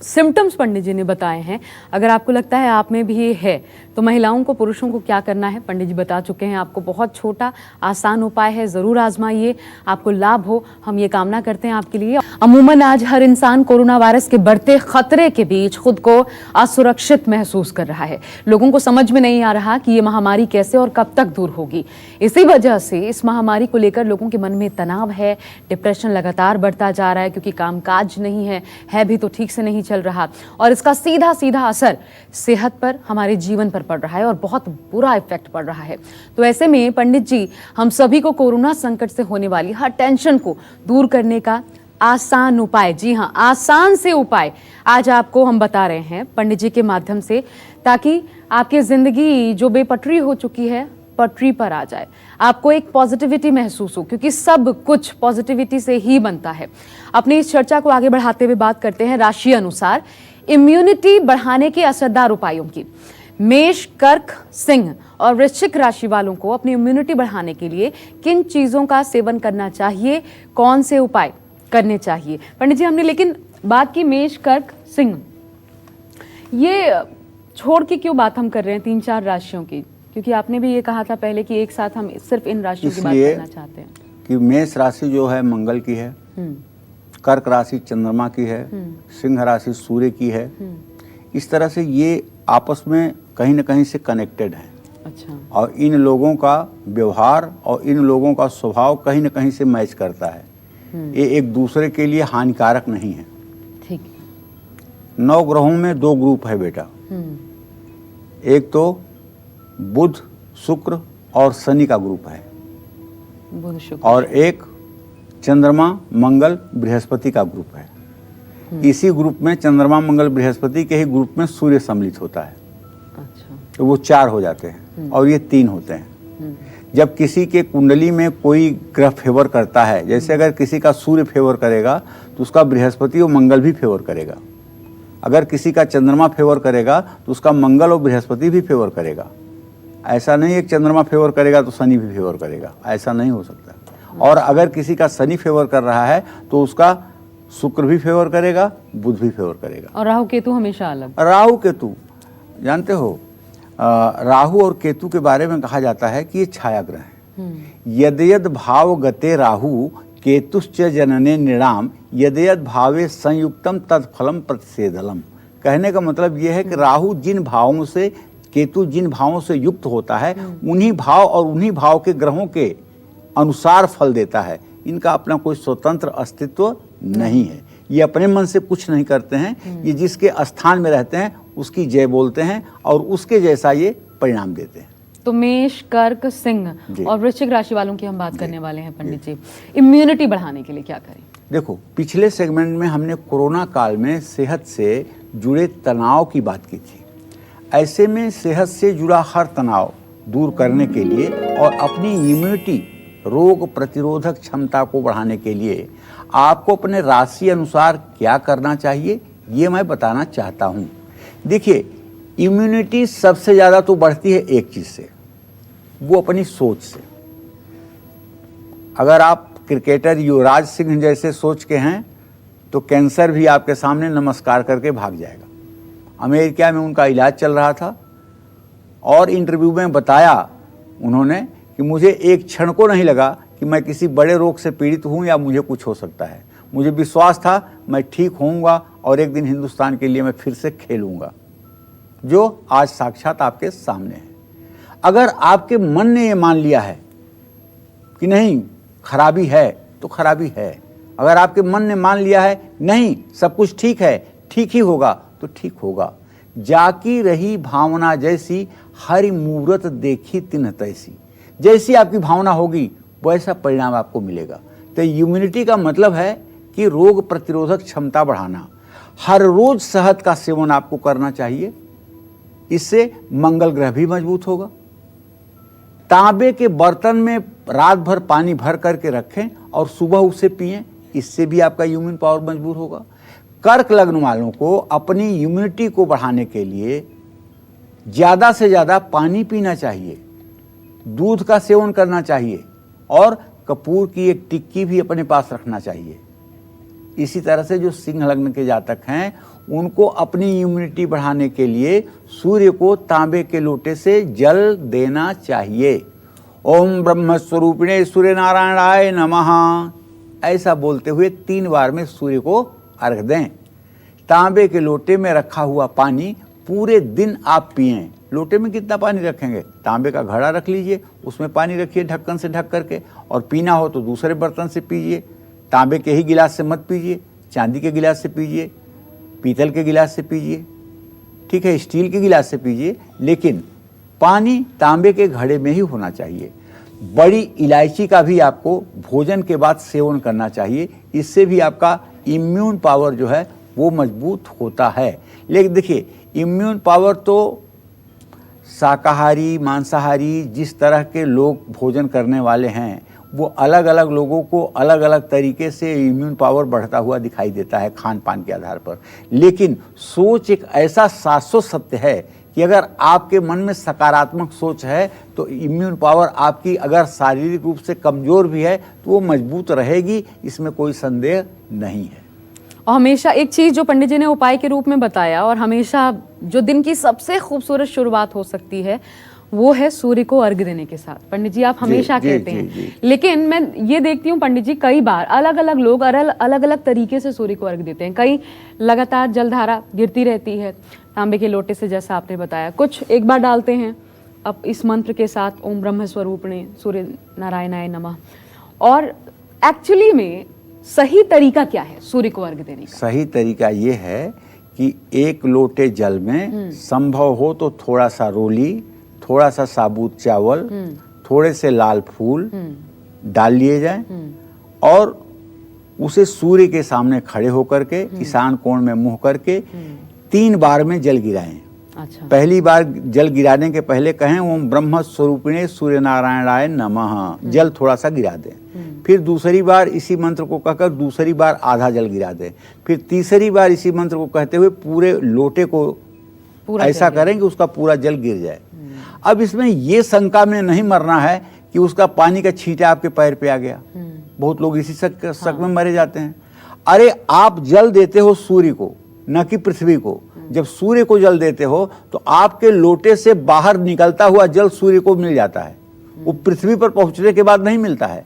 सिम्टम्स पंडित जी ने बताए हैं, अगर आपको लगता है आप में भी ये है, तो महिलाओं को, पुरुषों को क्या करना है पंडित जी बता चुके हैं आपको। बहुत छोटा आसान उपाय है, ज़रूर आजमाइए, आपको लाभ हो, हम ये कामना करते हैं आपके लिए। अमूमन आज हर इंसान कोरोना वायरस के बढ़ते खतरे के बीच खुद को असुरक्षित महसूस कर रहा है। लोगों को समझ में नहीं आ रहा कि ये महामारी कैसे और कब तक दूर होगी। इसी वजह से इस महामारी को लेकर लोगों के मन में तनाव है, डिप्रेशन लगातार बढ़ता जा रहा है, क्योंकि कामकाज नहीं है भी तो ठीक से नहीं चल रहा, और इसका सीधा सीधा असर सेहत पर, हमारे जीवन पर पड़ रहा है और बहुत बुरा इफेक्ट पड़ रहा है। तो ऐसे में पंडित जी हम सभी को कोरोना संकट से होने वाली हर टेंशन को दूर करने का आसान उपाय, जी हाँ आसान से उपाय आज आपको हम बता रहे हैं पंडित जी के माध्यम से, ताकि आपकी जिंदगी जो बेपटरी हो चुकी है पटरी पर आ जाए, आपको एक पॉजिटिविटी महसूस हो, क्योंकि सब कुछ पॉजिटिविटी से ही बनता है। अपनी इस चर्चा को आगे बढ़ाते हुए बात करते हैं राशि अनुसार इम्यूनिटी बढ़ाने के असरदार उपायों की। मेष, कर्क, सिंह और वृश्चिक राशि वालों को अपनी इम्यूनिटी बढ़ाने के लिए किन चीजों का सेवन करना चाहिए, कौन से उपाय करने चाहिए? पंडित जी हमने लेकिन बात की मेष, कर्क, सिंह, ये छोड़ के क्यों बात हम कर रहे हैं 3-4 राशियों की? क्योंकि आपने भी ये कहा था पहले कि एक साथ हम सिर्फ इन राशियों की बात करना चाहते हैं।
कि मेष राशि जो है मंगल की है, कर्क राशि चंद्रमा की है, सिंह राशि सूर्य की है। इस तरह से ये आपस में कहीं न कहीं से कनेक्टेड है।
अच्छा।
और इन लोगों का व्यवहार और इन लोगों का स्वभाव कहीं न कहीं से मैच करता है। ये एक दूसरे के लिए हानिकारक नहीं है।
ठीक।
9 ग्रहों में 2 ग्रुप है बेटा। एक तो बुध, शुक्र और शनि का ग्रुप है,
बुध, शुक्र,
और एक चंद्रमा, मंगल, बृहस्पति का ग्रुप है। इसी ग्रुप में चंद्रमा, मंगल, बृहस्पति के ही ग्रुप में सूर्य सम्मिलित होता है।
अच्छा।
तो वो 4 हो जाते हैं और ये 3 होते हैं। जब किसी के कुंडली में कोई ग्रह फेवर करता है, जैसे अगर किसी का सूर्य फेवर करेगा तो उसका बृहस्पति और मंगल भी फेवर करेगा। अगर किसी का चंद्रमा फेवर करेगा तो उसका मंगल और बृहस्पति भी फेवर करेगा। ऐसा नहीं एक चंद्रमा फेवर करेगा तो शनि भी फेवर करेगा, ऐसा नहीं हो सकता। और अगर किसी का शनि फेवर कर रहा है तो उसका शुक्र भी फेवर करेगा, बुध भी फेवर करेगा।
और राहु केतु हमेशा अलग।
राहु केतु जानते हो, राहु और केतु के बारे में कहा जाता है कि ये छाया ग्रह हैं। यद यद भाव गते राहु केतुश्च जनने नृणाम यद यद भावे संयुक्तम तत्फलम प्रतिषेधलम। कहने का मतलब यह है कि राहु जिन भावों से, केतु जिन भावों से युक्त होता है, उन्हीं भाव और उन्हीं भाव के ग्रहों के अनुसार फल देता है। इनका अपना कोई स्वतंत्र अस्तित्व नहीं है। ये अपने मन से कुछ नहीं करते हैं। ये जिसके स्थान में रहते हैं उसकी जय बोलते हैं और उसके जैसा ये परिणाम देते हैं।
तो मेष, कर्क, सिंह और वृश्चिक राशि वालों की हम बात करने वाले हैं पंडित जी। इम्यूनिटी बढ़ाने के लिए क्या करें?
देखो, पिछले सेगमेंट में हमने कोरोना काल में सेहत से जुड़े तनाव की बात की थी। ऐसे में सेहत से जुड़ा हर तनाव दूर करने के लिए और अपनी इम्यूनिटी, रोग प्रतिरोधक क्षमता को बढ़ाने के लिए आपको अपने राशि अनुसार क्या करना चाहिए, ये मैं बताना चाहता हूँ। देखिए, इम्यूनिटी सबसे ज़्यादा तो बढ़ती है एक चीज़ से, वो अपनी सोच से। अगर आप क्रिकेटर युवराज सिंह जैसे सोच के हैं तो कैंसर भी आपके सामने नमस्कार करके भाग जाएगा। अमेरिका में उनका इलाज चल रहा था और इंटरव्यू में बताया उन्होंने कि मुझे एक क्षण को नहीं लगा कि मैं किसी बड़े रोग से पीड़ित हूँ या मुझे कुछ हो सकता है। मुझे विश्वास था मैं ठीक होऊंगा और एक दिन हिंदुस्तान के लिए मैं फिर से खेलूंगा, जो आज साक्षात आपके सामने है। अगर आपके मन ने ये मान लिया है कि नहीं खराबी है तो खराबी है, अगर आपके मन ने मान लिया है नहीं सब कुछ ठीक है, ठीक ही होगा, तो ठीक होगा। जाकी रही भावना जैसी हरि मूरत देखी तिन्ह तैसी। जैसी आपकी भावना होगी वैसा परिणाम आपको मिलेगा। तो इम्यूनिटी का मतलब है कि रोग प्रतिरोधक क्षमता बढ़ाना। हर रोज शहद का सेवन आपको करना चाहिए, इससे मंगल ग्रह भी मजबूत होगा। तांबे के बर्तन में रात भर पानी भर करके रखें और सुबह उसे पिएं, इससे भी आपका इम्यून पावर मजबूत होगा। कर्क लग्न वालों को अपनी इम्यूनिटी को बढ़ाने के लिए ज़्यादा से ज़्यादा पानी पीना चाहिए, दूध का सेवन करना चाहिए और कपूर की एक टिक्की भी अपने पास रखना चाहिए। इसी तरह से जो सिंह लग्न के जातक हैं उनको अपनी इम्यूनिटी बढ़ाने के लिए सूर्य को तांबे के लोटे से जल देना चाहिए। ओम ब्रह्म स्वरूपिणे सूर्य नारायणाय नमः ऐसा बोलते हुए 3 बार में सूर्य को अर्घ दें। तांबे के लोटे में रखा हुआ पानी पूरे दिन आप पिएं। लोटे में कितना पानी रखेंगे? तांबे का घड़ा रख लीजिए, उसमें पानी रखिए ढक्कन से ढक करके, और पीना हो तो दूसरे बर्तन से पीजिए। तांबे के ही गिलास से मत पीजिए, चांदी के गिलास से पीजिए, पीतल के गिलास से पीजिए, ठीक है, स्टील के गिलास से पीजिए, लेकिन पानी तांबे के घड़े में ही होना चाहिए। बड़ी इलायची का भी आपको भोजन के बाद सेवन करना चाहिए, इससे भी आपका इम्यून पावर जो है वो मजबूत होता है। लेकिन देखिए, इम्यून पावर तो शाकाहारी मांसाहारी जिस तरह के लोग भोजन करने वाले हैं वो अलग अलग लोगों को अलग अलग तरीके से इम्यून पावर बढ़ता हुआ दिखाई देता है खान पान के आधार पर। लेकिन सोच एक ऐसा शाश्वत सत्य है कि अगर आपके मन में सकारात्मक सोच है तो इम्यून पावर आपकी अगर शारीरिक रूप से कमज़ोर भी है तो वो मजबूत रहेगी, इसमें कोई संदेह नहीं है।
और हमेशा एक चीज़ जो पंडित जी ने उपाय के रूप में बताया, और हमेशा जो दिन की सबसे खूबसूरत शुरुआत हो सकती है वो है सूर्य को अर्घ देने के साथ। पंडित जी आप हमेशा कहते हैं, लेकिन मैं ये देखती हूँ पंडित जी कई बार अलग अलग लोग अलग अलग तरीके से सूर्य को अर्घ देते हैं। कई लगातार जलधारा गिरती रहती है तांबे के लोटे से, जैसा आपने बताया, कुछ एक बार डालते हैं अब इस मंत्र के साथ ओम ब्रह्म स्वरूपिणे सूर्य नारायणाय नमः। और एक्चुअली में सही तरीका क्या है सूर्य को अर्घ देने का?
सही तरीका ये है कि 1 लोटे जल में संभव हो तो थोड़ा सा रोली, थोड़ा सा साबुत चावल, थोड़े से लाल फूल डाल लिए जाएं और उसे सूर्य के सामने खड़े होकर के ईशान कोण में मुंह करके 3 बार में जल गिराएं।
अच्छा।
पहली बार जल गिराने के पहले कहें ओम ब्रह्म स्वरूपिणे सूर्य नारायणाय नमः, जल थोड़ा सा गिरा दें। फिर दूसरी बार इसी मंत्र को कहकर दूसरी बार आधा जल गिरा दें। फिर तीसरी बार इसी मंत्र को कहते हुए पूरे लोटे को ऐसा करें कि उसका पूरा जल गिर जाए। अब इसमें ये शंका में नहीं मरना है कि उसका पानी का छींटा आपके पैर पे आ गया। बहुत लोग इसी शक में मरे जाते हैं। अरे आप जल देते हो सूर्य को, न कि पृथ्वी को। जब सूर्य को जल देते हो तो आपके लोटे से बाहर निकलता हुआ जल सूर्य को मिल जाता है, वो पृथ्वी पर पहुंचने के बाद नहीं मिलता है।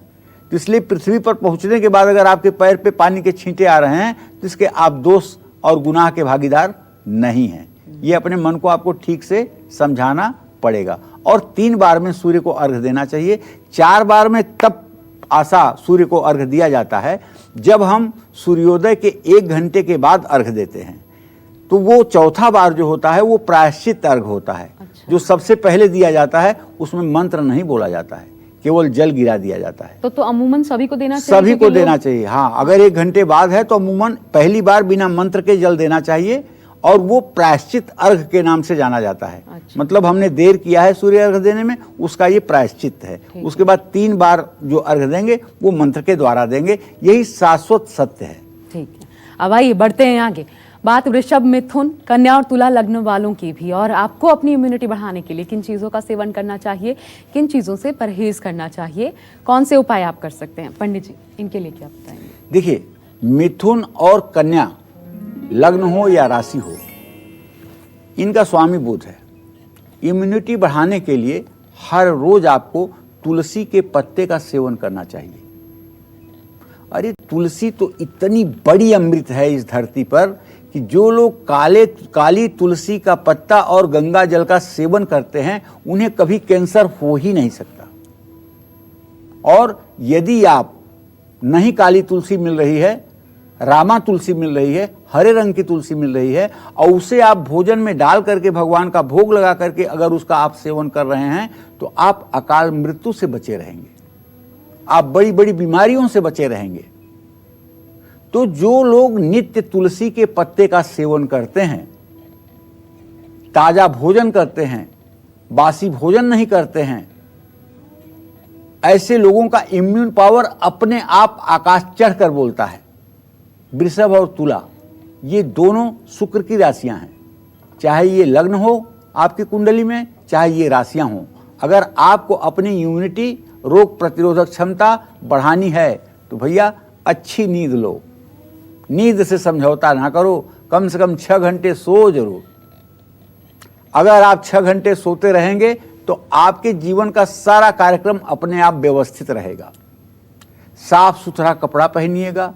तो इसलिए पृथ्वी पर पहुंचने के बाद अगर आपके पैर पे पानी के छींटे आ रहे हैं तो इसके आप दोष और गुनाह के भागीदार नहीं हैं। ये अपने मन को आपको ठीक से समझाना पड़ेगा। और 3 बार में सूर्य को अर्घ देना चाहिए। 4 बार में तब आशा सूर्य को अर्घ दिया जाता है जब हम सूर्योदय के 1 घंटे के बाद अर्घ देते हैं। तो वो चौथा बार जो होता है वो प्रायश्चित अर्घ होता है। अच्छा। जो सबसे पहले दिया जाता है उसमें मंत्र नहीं बोला जाता है, केवल जल गिरा दिया जाता है।
तो अमूमन सभी को देना चाहिए?
सभी को देना चाहिए, हाँ। अगर 1 घंटे बाद है तो अमूमन पहली बार बिना मंत्र के जल देना चाहिए और वो प्रायश्चित अर्घ के नाम से जाना जाता है।
अच्छा।
मतलब हमने देर किया है सूर्य अर्घ देने में, उसका ये प्रायश्चित है। उसके बाद 3 बार जो अर्घ देंगे वो मंत्र के द्वारा देंगे। यही शाश्वत सत्य है।
ठीक है, अब आइए बढ़ते हैं आगे। बात वृषभ, मिथुन, कन्या और तुला लग्न वालों की भी। और आपको अपनी इम्यूनिटी बढ़ाने के लिए किन चीज़ों का सेवन करना चाहिए, किन चीज़ों से परहेज करना चाहिए, कौन से उपाय आप कर सकते हैं? पंडित जी इनके लिए क्या बताएंगे?
देखिए, मिथुन और कन्या लग्न हो या राशि हो, इनका स्वामी बुध है। इम्यूनिटी बढ़ाने के लिए हर रोज आपको तुलसी के पत्ते का सेवन करना चाहिए। अरे तुलसी तो इतनी बड़ी अमृत है इस धरती पर कि जो लोग काली तुलसी का पत्ता और गंगा जल का सेवन करते हैं उन्हें कभी कैंसर हो ही नहीं सकता। और यदि आप नहीं काली तुलसी मिल रही है, रामा तुलसी मिल रही है, हरे रंग की तुलसी मिल रही है, और उसे आप भोजन में डाल करके भगवान का भोग लगा करके अगर उसका आप सेवन कर रहे हैं तो आप अकाल मृत्यु से बचे रहेंगे, आप बड़ी बड़ी बीमारियों से बचे रहेंगे। तो जो लोग नित्य तुलसी के पत्ते का सेवन करते हैं, ताजा भोजन करते हैं, बासी भोजन नहीं करते हैं, ऐसे लोगों का इम्यून पावर अपने आप आकाश चढ़कर बोलता है। वृषभ और तुला ये दोनों शुक्र की राशियां हैं। चाहे ये लग्न हो आपकी कुंडली में, चाहे ये राशियां हों, अगर आपको अपनी इम्यूनिटी, रोग प्रतिरोधक क्षमता बढ़ानी है तो भैया अच्छी नींद लो। नींद से समझौता ना करो, कम से कम 6 घंटे सो जरूर। अगर आप 6 घंटे सोते रहेंगे तो आपके जीवन का सारा कार्यक्रम अपने आप व्यवस्थित रहेगा। साफ सुथरा कपड़ा पहनिएगा,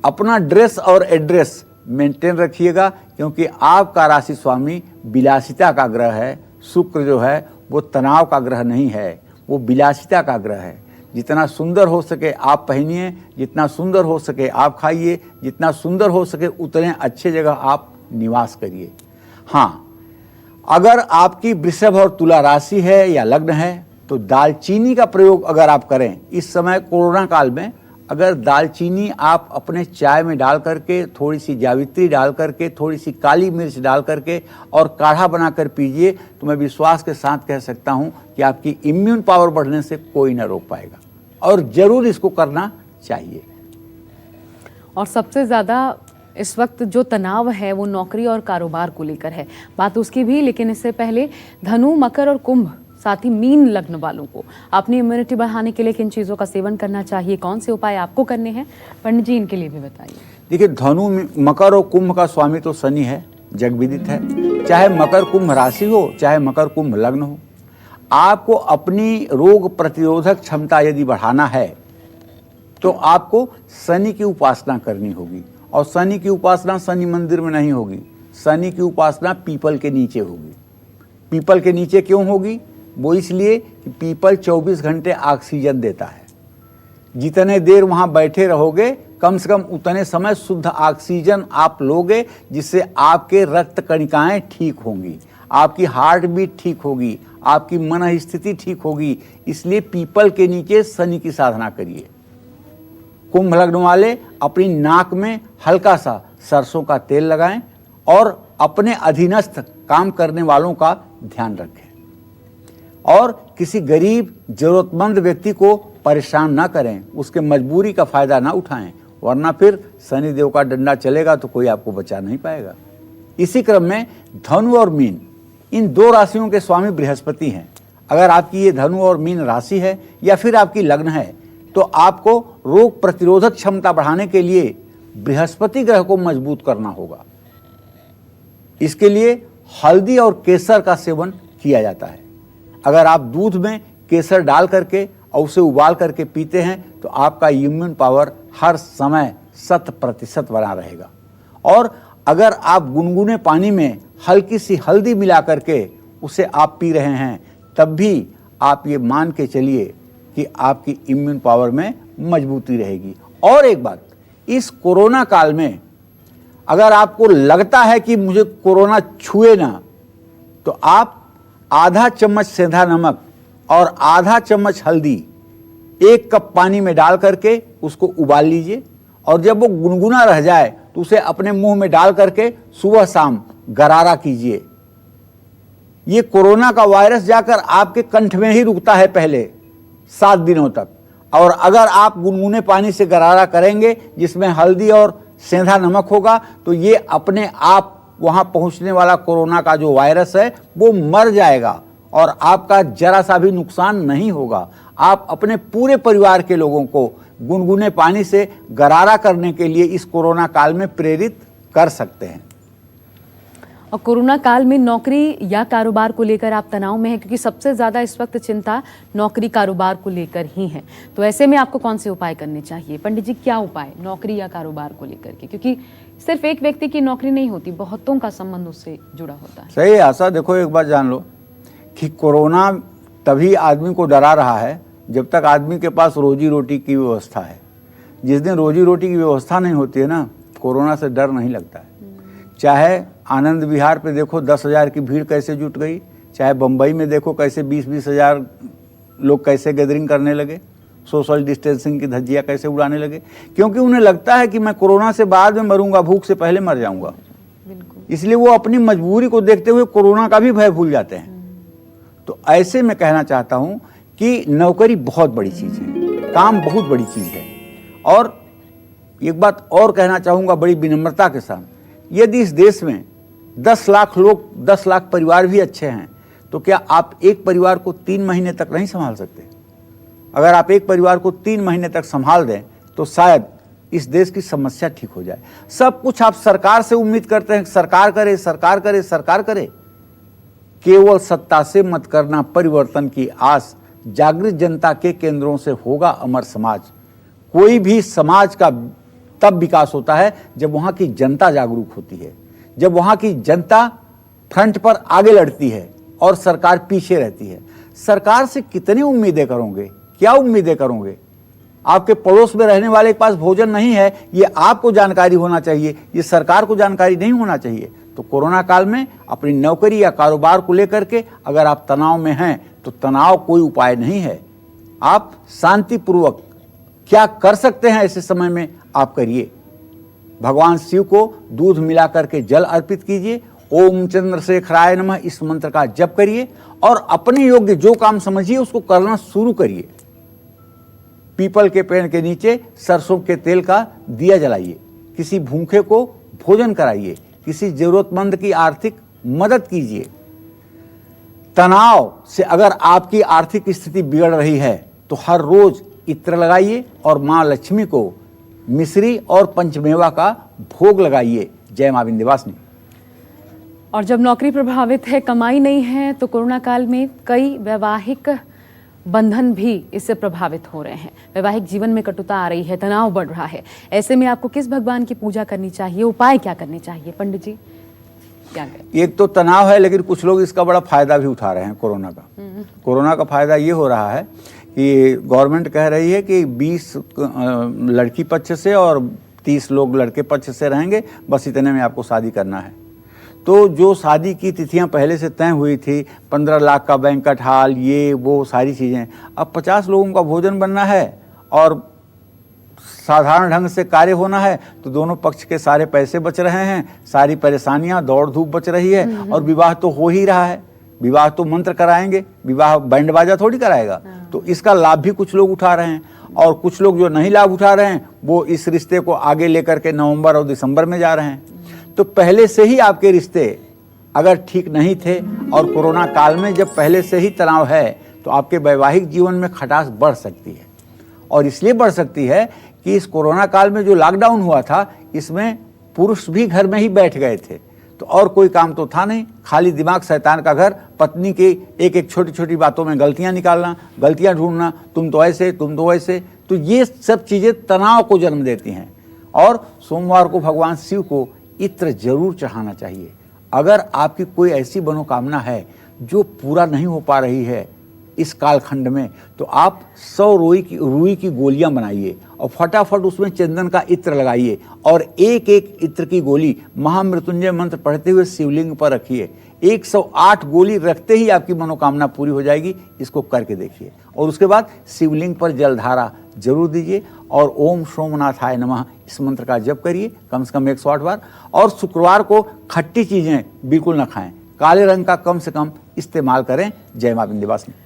अपना ड्रेस और एड्रेस मेंटेन रखिएगा, क्योंकि आपका राशि स्वामी विलासिता का ग्रह है। शुक्र जो है वो तनाव का ग्रह नहीं है, वो विलासिता का ग्रह है। जितना सुंदर हो सके आप पहनिए, जितना सुंदर हो सके आप खाइए, जितना सुंदर हो सके उतने अच्छे जगह आप निवास करिए। हाँ, अगर आपकी वृषभ और तुला राशि है या लग्न है तो दालचीनी का प्रयोग अगर आप करें इस समय कोरोना काल में, अगर दालचीनी आप अपने चाय में डाल करके, थोड़ी सी जावित्री डाल करके, थोड़ी सी काली मिर्च डाल करके और काढ़ा बनाकर पीजिए तो मैं विश्वास के साथ कह सकता हूं कि आपकी इम्यून पावर बढ़ने से कोई ना रोक पाएगा, और जरूर इसको करना चाहिए।
और सबसे ज़्यादा इस वक्त जो तनाव है वो नौकरी और कारोबार को लेकर है, बात उसकी भी। लेकिन इससे पहले धनु, मकर और कुंभ, साथ ही मीन लग्न वालों को अपनी इम्यूनिटी बढ़ाने के लिए किन चीज़ों का सेवन करना चाहिए, कौन से उपाय आपको करने हैं, पंडित जी इनके लिए भी बताइए।
देखिए, धनु, मकर और कुंभ का स्वामी तो शनि है, जगविदित है। चाहे मकर कुंभ राशि हो, चाहे मकर कुंभ लग्न हो, आपको अपनी रोग प्रतिरोधक क्षमता यदि बढ़ाना है तो आपको शनि की उपासना करनी होगी। और शनि की उपासना शनि मंदिर में नहीं होगी, शनि की उपासना पीपल के नीचे होगी। पीपल के नीचे क्यों होगी? वो इसलिए कि पीपल 24 घंटे ऑक्सीजन देता है। जितने देर वहाँ बैठे रहोगे कम से कम उतने समय शुद्ध ऑक्सीजन आप लोगे, जिससे आपके रक्त कणिकाएं ठीक होंगी, आपकी हार्ट बीट ठीक होगी, आपकी मन स्थिति ठीक होगी। इसलिए पीपल के नीचे शनि की साधना करिए। कुंभ लग्न वाले अपनी नाक में हल्का सा सरसों का तेल लगाएं और अपने अधीनस्थ काम करने वालों का ध्यान रखें, और किसी गरीब जरूरतमंद व्यक्ति को परेशान ना करें, उसके मजबूरी का फायदा ना उठाएं, वरना फिर शनिदेव का डंडा चलेगा तो कोई आपको बचा नहीं पाएगा। इसी क्रम में धनु और मीन, इन दो राशियों के स्वामी बृहस्पति हैं। अगर आपकी ये धनु और मीन राशि है या फिर आपकी लग्न है तो आपको रोग प्रतिरोधक क्षमता बढ़ाने के लिए बृहस्पति ग्रह को मजबूत करना होगा। इसके लिए हल्दी और केसर का सेवन किया जाता है। अगर आप दूध में केसर डाल करके और उसे उबाल करके पीते हैं तो आपका इम्यून पावर हर समय 100% बना रहेगा। और अगर आप गुनगुने पानी में हल्की सी हल्दी मिला करके उसे आप पी रहे हैं तब भी आप ये मान के चलिए कि आपकी इम्यून पावर में मजबूती रहेगी। और एक बात, इस कोरोना काल में अगर आपको लगता है कि मुझे कोरोना छुए ना, तो आप आधा चम्मच सेंधा नमक और आधा चम्मच हल्दी 1 कप पानी में डाल करके उसको उबाल लीजिए, और जब वो गुनगुना रह जाए तो उसे अपने मुंह में डाल करके सुबह शाम गरारा कीजिए। ये कोरोना का वायरस जाकर आपके कंठ में ही रुकता है पहले 7 दिनों तक, और अगर आप गुनगुने पानी से गरारा करेंगे जिसमें हल्दी और सेंधा नमक होगा तो ये अपने आप वहां पहुंचने वाला कोरोना का जो वायरस है वो मर जाएगा और आपका जरा सा भी नुकसान नहीं होगा। आप अपने पूरे परिवार के लोगों को गुनगुने पानी से गरारा करने के लिए इस कोरोना काल में प्रेरित कर सकते हैं।
और कोरोना काल में नौकरी या कारोबार को लेकर आप तनाव में हैं, क्योंकि सबसे ज़्यादा इस वक्त चिंता नौकरी कारोबार को लेकर ही है, तो ऐसे में आपको कौन से उपाय करने चाहिए? पंडित जी, क्या उपाय नौकरी या कारोबार को लेकर के, क्योंकि सिर्फ एक व्यक्ति की नौकरी नहीं होती, बहुतों का संबंध उससे जुड़ा होता है।
सही है आशा। देखो, एक बात जान लो कि कोरोना तभी आदमी को डरा रहा है जब तक आदमी के पास रोजी रोटी की व्यवस्था है। जिस दिन रोजी रोटी की व्यवस्था नहीं होती है ना, कोरोना से डर नहीं लगता है। चाहे आनंद विहार पे देखो 10,000 की भीड़ कैसे जुट गई, चाहे बम्बई में देखो कैसे 20-20 हज़ार लोग कैसे गैदरिंग करने लगे, सोशल डिस्टेंसिंग की धज्जियां कैसे उड़ाने लगे, क्योंकि उन्हें लगता है कि मैं कोरोना से बाद में मरूंगा, भूख से पहले मर जाऊंगा। इसलिए वो अपनी मजबूरी को देखते हुए कोरोना का भी भय भूल जाते हैं। तो ऐसे में कहना चाहता हूं कि नौकरी बहुत बड़ी चीज है, काम बहुत बड़ी चीज है। और एक बात और कहना चाहूंगा बड़ी विनम्रता के साथ, यदि इस देश में 10 लाख लोग, 10 लाख परिवार भी अच्छे हैं, तो क्या आप एक परिवार को 3 महीने तक नहीं संभाल सकते? अगर आप एक परिवार को 3 महीने तक संभाल दें तो शायद इस देश की समस्या ठीक हो जाए। सब कुछ आप सरकार से उम्मीद करते हैं, सरकार करे, सरकार करे, सरकार करे। केवल सत्ता से मत करना परिवर्तन की आस, जागृत जनता के केंद्रों से होगा अमर समाज। कोई भी समाज का तब विकास होता है जब वहां की जनता जागरूक होती है, जब वहां की जनता फ्रंट पर आगे लड़ती है और सरकार पीछे रहती है। सरकार से कितनी उम्मीदें करोगे, क्या उम्मीदें करोगे? आपके पड़ोस में रहने वाले के पास भोजन नहीं है, ये आपको जानकारी होना चाहिए, ये सरकार को जानकारी नहीं होना चाहिए। तो कोरोना काल में अपनी नौकरी या कारोबार को लेकर के अगर आप तनाव में हैं तो तनाव कोई उपाय नहीं है। आप शांतिपूर्वक क्या कर सकते हैं ऐसे समय में आप करिए। भगवान शिव को दूध मिला करके जल अर्पित कीजिए, ओम चंद्रशेखराय नमः इस मंत्र का जप करिए और अपने योग्य जो काम समझिए उसको करना शुरू करिए। पीपल के पेड़ के नीचे सरसों के तेल का दिया जलाइए, किसी भूखे को भोजन कराइए, किसी जरूरतमंद की आर्थिक मदद कीजिए। तनाव से अगर आपकी आर्थिक स्थिति बिगड़ रही है तो हर रोज इत्र लगाइए और मां लक्ष्मी को मिश्री और पंचमेवा का भोग लगाइए। जय मां विंध्यवासिनी।
और जब नौकरी प्रभावित है, कमाई नहीं है, तो कोरोना काल में कई वैवाहिक बंधन भी इससे प्रभावित हो रहे हैं। वैवाहिक जीवन में कटुता आ रही है, तनाव बढ़ रहा है। ऐसे में आपको किस भगवान की पूजा करनी चाहिए, उपाय क्या करने चाहिए? पंडित जी क्या करें?
एक तो तनाव है, लेकिन कुछ लोग इसका बड़ा फायदा भी उठा रहे हैं कोरोना का। कोरोना का फायदा ये हो रहा है कि गवर्नमेंट कह रही है कि 20 लड़की पक्ष से और 30 लोग लड़के पक्ष से रहेंगे, बस इतने में आपको शादी करना है। तो जो शादी की तिथियां पहले से तय हुई थी, 15 लाख का बैंक्वेट हॉल, ये वो सारी चीज़ें, अब 50 लोगों का भोजन बनना है और साधारण ढंग से कार्य होना है, तो दोनों पक्ष के सारे पैसे बच रहे हैं, सारी परेशानियां, दौड़ धूप बच रही है और विवाह तो हो ही रहा है। विवाह तो मंत्र कराएंगे, विवाह बैंड बाजा थोड़ी कराएगा। तो इसका लाभ भी कुछ लोग उठा रहे हैं और कुछ लोग जो नहीं लाभ उठा रहे हैं वो इस रिश्ते को आगे लेकर के नवंबर और दिसंबर में जा रहे हैं। तो पहले से ही आपके रिश्ते अगर ठीक नहीं थे और कोरोना काल में जब पहले से ही तनाव है तो आपके वैवाहिक जीवन में खटास बढ़ सकती है। और इसलिए बढ़ सकती है कि इस कोरोना काल में जो लॉकडाउन हुआ था, इसमें पुरुष भी घर में ही बैठ गए थे, तो और कोई काम तो था नहीं, खाली दिमाग शैतान का घर। पत्नी की एक एक छोटी छोटी बातों में गलतियां निकालना, गलतियां ढूंढना, तुम तो ऐसे, तुम तो वैसे। तो ये सब चीज़ें तनाव को जन्म देती हैं। और सोमवार को भगवान शिव को इत्र जरूर चढ़ाना चाहिए। अगर आपकी कोई ऐसी मनोकामना है जो पूरा नहीं हो पा रही है इस कालखंड में, तो आप 100 रुई की गोलियां बनाइए और फटाफट उसमें चंदन का इत्र लगाइए और एक एक इत्र की गोली महामृत्युंजय मंत्र पढ़ते हुए शिवलिंग पर रखिए। 108 गोली रखते ही आपकी मनोकामना पूरी हो जाएगी। इसको करके देखिए और उसके बाद शिवलिंग पर जलधारा जरूर दीजिए और ओम सोमनाथाय नमः इस मंत्र का जप करिए कम से कम 108 बार। और शुक्रवार को खट्टी चीजें बिल्कुल न खाएं, काले रंग का कम से कम इस्तेमाल करें। जय मां विंध्यवासिनी।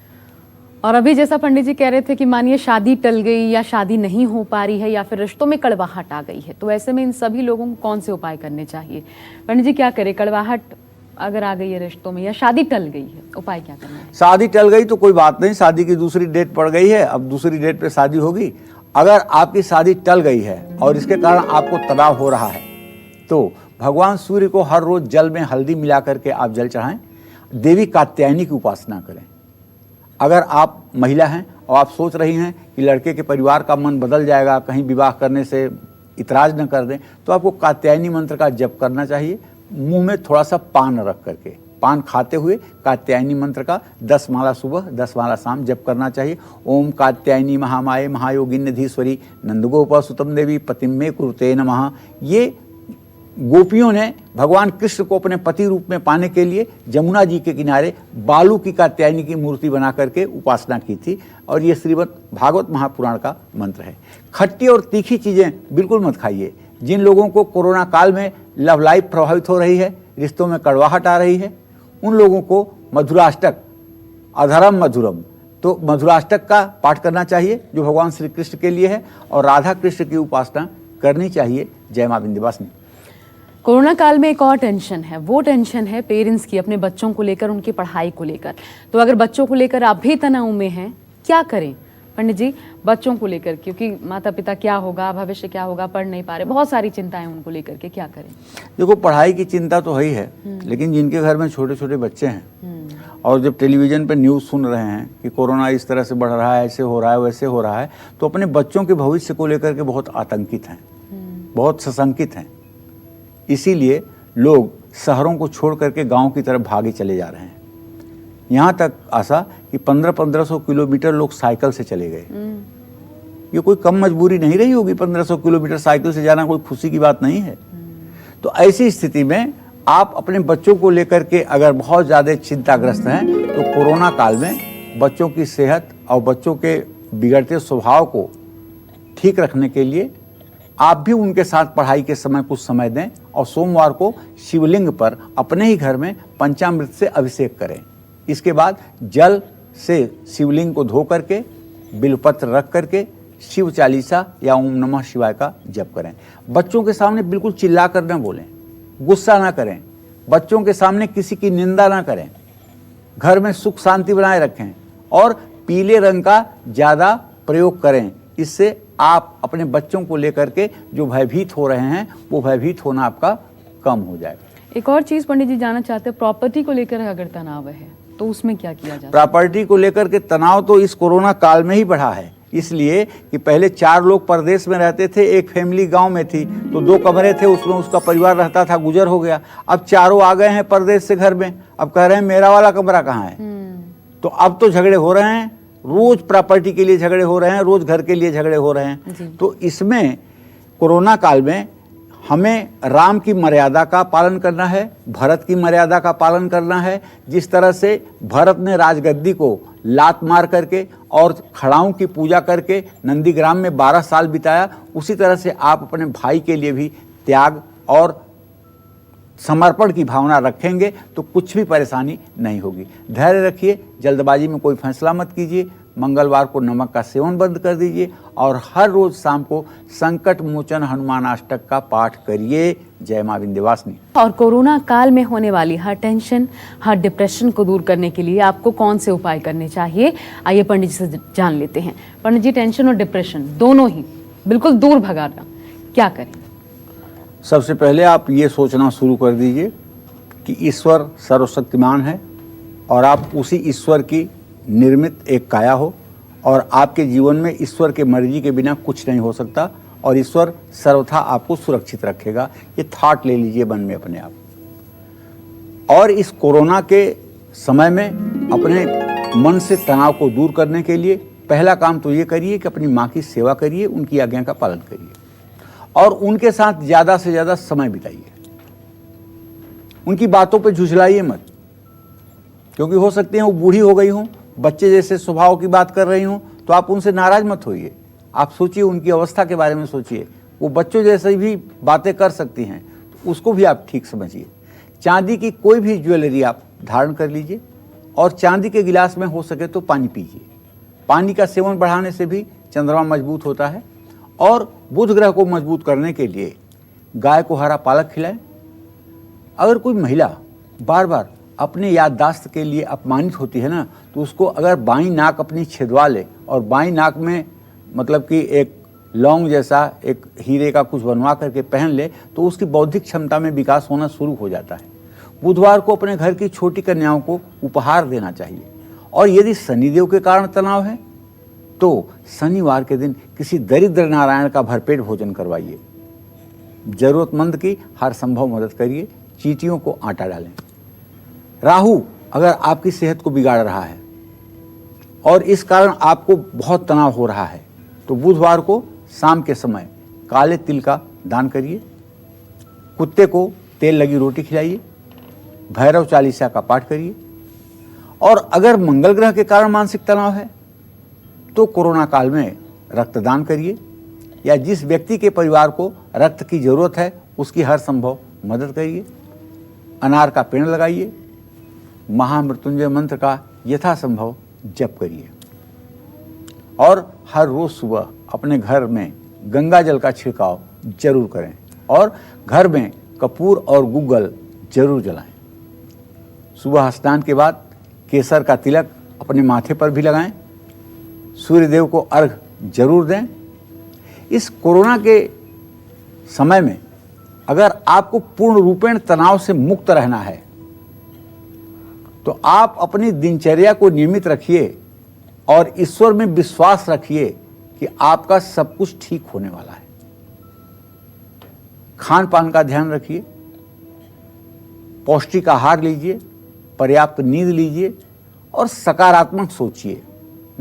और अभी जैसा पंडित जी कह रहे थे कि मानिए शादी टल गई या शादी नहीं हो पा रही है या फिर रिश्तों में कड़वाहट आ गई है, तो ऐसे में इन सभी लोगों को कौन से उपाय करने चाहिए? पंडित जी क्या करें, कड़वाहट अगर आ गई है रिश्तों में या शादी टल गई है, उपाय क्या करना है?
शादी टल गई तो कोई बात नहीं, शादी की दूसरी डेट पड़ गई है, अब दूसरी डेट पे शादी होगी। अगर आपकी शादी टल गई है और इसके कारण आपको तनाव हो रहा है तो भगवान सूर्य को हर रोज जल में हल्दी मिला करके आप जल चढ़ाएं। देवी कात्यायनी की उपासना करें। अगर आप महिला हैं और आप सोच रही हैं कि लड़के के परिवार का मन बदल जाएगा, कहीं विवाह करने से इतराज न कर दें, तो आपको कात्यायनी मंत्र का जप करना चाहिए। मुंह में थोड़ा सा पान रख करके, पान खाते हुए कात्यायनी मंत्र का 10 माला सुबह 10 माला शाम जप करना चाहिए। ओम कात्यायनी महामाये महायोगिन्यधीश्वरी नंदगोप सुतम देवी पतिम में कुरुते नमः। ये गोपियों ने भगवान कृष्ण को अपने पति रूप में पाने के लिए जमुना जी के किनारे बालू की कात्यायनी की मूर्ति बना करके उपासना की थी, और ये श्रीमद् भागवत महापुराण का मंत्र है। खट्टी और तीखी चीज़ें बिल्कुल मत खाइए। जिन लोगों को कोरोना काल में लव लाइफ प्रभावित हो रही है, रिश्तों में कड़वाहट आ रही है, उन लोगों को मधुराष्टक, अधरम मधुरम, तो मधुराष्टक का पाठ करना चाहिए जो भगवान श्री कृष्ण के लिए है, और राधा कृष्ण की उपासना करनी चाहिए। जय मां विंध्यवासिनी।
कोरोना काल में एक और टेंशन है, वो टेंशन है पेरेंट्स की अपने बच्चों को लेकर, उनकी पढ़ाई को लेकर। तो अगर बच्चों को लेकर आप भी तनाव में हैं, क्या करें पंडित जी बच्चों को लेकर? क्योंकि माता पिता क्या होगा, भविष्य क्या होगा, पढ़ नहीं पा रहे, बहुत सारी चिंताएं उनको लेकर के, क्या करें?
देखो, पढ़ाई की चिंता तो है ही है, लेकिन जिनके घर में छोटे छोटे बच्चे हैं और जब टेलीविजन पर न्यूज़ सुन रहे हैं कि कोरोना इस तरह से बढ़ रहा है, ऐसे हो रहा है, वैसे हो रहा है, तो अपने बच्चों के भविष्य को लेकर के बहुत आतंकित हैं, बहुत सशंकित हैं। इसीलिए लोग शहरों को छोड़ करके गांव की तरफ भागे चले जा रहे हैं। यहाँ तक आशा कि 1500 किलोमीटर लोग साइकिल से चले गए। ये कोई कम मजबूरी नहीं रही होगी, 1500 किलोमीटर साइकिल से जाना कोई खुशी की बात नहीं है। तो ऐसी स्थिति में आप अपने बच्चों को लेकर के अगर बहुत ज़्यादा चिंताग्रस्त हैं, तो कोरोना काल में बच्चों की सेहत और बच्चों के बिगड़ते स्वभाव को ठीक रखने के लिए आप भी उनके साथ पढ़ाई के समय कुछ समय दें, और सोमवार को शिवलिंग पर अपने ही घर में पंचामृत से अभिषेक करें। इसके बाद जल से शिवलिंग को धो करके बिल्वपत्र रख करके शिव चालीसा या ओम नमः शिवाय का जप करें। बच्चों के सामने बिल्कुल चिल्ला कर न बोलें, गुस्सा ना करें, बच्चों के सामने किसी की निंदा ना करें, घर में सुख शांति बनाए रखें, और पीले रंग का ज़्यादा प्रयोग करें। इससे आप अपने बच्चों को लेकर के जो भयभीत हो रहे हैं, वो भयभीत होना आपका कम हो जाएगा।
एक और चीज पंडित जी जानना चाहते हैं, प्रॉपर्टी को लेकर अगर तनाव है तो उसमें क्या किया जाए?
प्रॉपर्टी को लेकर के तनाव तो इस कोरोना काल में ही बढ़ा है, इसलिए कि पहले 4 लोग परदेश में रहते थे, एक फैमिली गांव में थी, तो 2 कमरे थे, उसमें उसका परिवार रहता था, गुजर हो गया। अब चारों आ गए हैं परदेश से घर में, अब कह रहे हैं मेरा वाला कमरा कहाँ है। तो अब तो झगड़े हो रहे हैं, रोज प्रॉपर्टी के लिए झगड़े हो रहे हैं, रोज घर के लिए झगड़े हो रहे हैं। तो इसमें कोरोना काल में हमें राम की मर्यादा का पालन करना है, भरत की मर्यादा का पालन करना है। जिस तरह से भरत ने राजगद्दी को लात मार करके और खड़ाओं की पूजा करके नंदीग्राम में 12 साल बिताया, उसी तरह से आप अपने भाई के लिए भी त्याग और समर्पण की भावना रखेंगे तो कुछ भी परेशानी नहीं होगी। धैर्य रखिए, जल्दबाजी में कोई फैसला मत कीजिए। मंगलवार को नमक का सेवन बंद कर दीजिए, और हर रोज शाम को संकट मोचन हनुमान अष्टक का पाठ करिए। जय मां विंध्यवासिनी।
और कोरोना काल में होने वाली हर टेंशन, हर डिप्रेशन को दूर करने के लिए आपको कौन से उपाय करने चाहिए, आइए पंडित जी से जान लेते हैं। पंडित जी, टेंशन और डिप्रेशन दोनों ही बिल्कुल दूर भगाना, क्या करें?
सबसे पहले आप ये सोचना शुरू कर दीजिए कि ईश्वर सर्वशक्तिमान है, और आप उसी ईश्वर की निर्मित एक काया हो, और आपके जीवन में ईश्वर के मर्जी के बिना कुछ नहीं हो सकता, और ईश्वर सर्वथा आपको सुरक्षित रखेगा। ये थॉट ले लीजिए मन में अपने आप। और इस कोरोना के समय में अपने मन से तनाव को दूर करने के लिए पहला काम तो ये करिए कि अपनी माँ की सेवा करिए, उनकी आज्ञा का पालन करिए, और उनके साथ ज़्यादा से ज़्यादा समय बिताइए। उनकी बातों पे झुझलाइए मत, क्योंकि हो सकती है वो बूढ़ी हो गई हों, बच्चे जैसे स्वभाव की बात कर रही हों, तो आप उनसे नाराज मत होइए। आप सोचिए, उनकी अवस्था के बारे में सोचिए, वो बच्चों जैसे भी बातें कर सकती हैं, तो उसको भी आप ठीक समझिए। चांदी की कोई भी ज्वेलरी आप धारण कर लीजिए, और चांदी के गिलास में हो सके तो पानी पीजिए। पानी का सेवन बढ़ाने से भी चंद्रमा मजबूत होता है। और बुध ग्रह को मजबूत करने के लिए गाय को हरा पालक खिलाएं। अगर कोई महिला बार बार अपने याददाश्त के लिए अपमानित होती है ना, तो उसको अगर बाईं नाक अपनी छिदवा ले, और बाईं नाक में मतलब कि एक लौंग जैसा एक हीरे का कुछ बनवा करके पहन ले, तो उसकी बौद्धिक क्षमता में विकास होना शुरू हो जाता है। बुधवार को अपने घर की छोटी कन्याओं को उपहार देना चाहिए। और यदि शनिदेव के कारण तनाव है, तो शनिवार के दिन किसी दरिद्र नारायण का भरपेट भोजन करवाइए। जरूरतमंद की हर संभव मदद करिए। चींटियों को आटा डालें। राहु अगर आपकी सेहत को बिगाड़ रहा है और इस कारण आपको बहुत तनाव हो रहा है, तो बुधवार को शाम के समय काले तिल का दान करिए। कुत्ते को तेल लगी रोटी खिलाइए, भैरव चालीसा का पाठ करिए। और अगर मंगल ग्रह के कारण मानसिक तनाव है तो कोरोना काल में रक्तदान करिए, या जिस व्यक्ति के परिवार को रक्त की जरूरत है उसकी हर संभव मदद करिए। अनार का पेड़ लगाइए, महामृत्युंजय मंत्र का यथासंभव जप करिए और हर रोज सुबह अपने घर में गंगा जल का छिड़काव जरूर करें और घर में कपूर और गुग्गल जरूर जलाएं। सुबह स्नान के बाद केसर का तिलक अपने माथे पर भी लगाएं। सूर्यदेव को अर्घ जरूर दें। इस कोरोना के समय में अगर आपको पूर्ण रूपेण तनाव से मुक्त रहना है तो आप अपनी दिनचर्या को नियमित रखिए और ईश्वर में विश्वास रखिए कि आपका सब कुछ ठीक होने वाला है। खान पान का ध्यान रखिए, पौष्टिक आहार लीजिए, पर्याप्त नींद लीजिए और सकारात्मक सोचिए,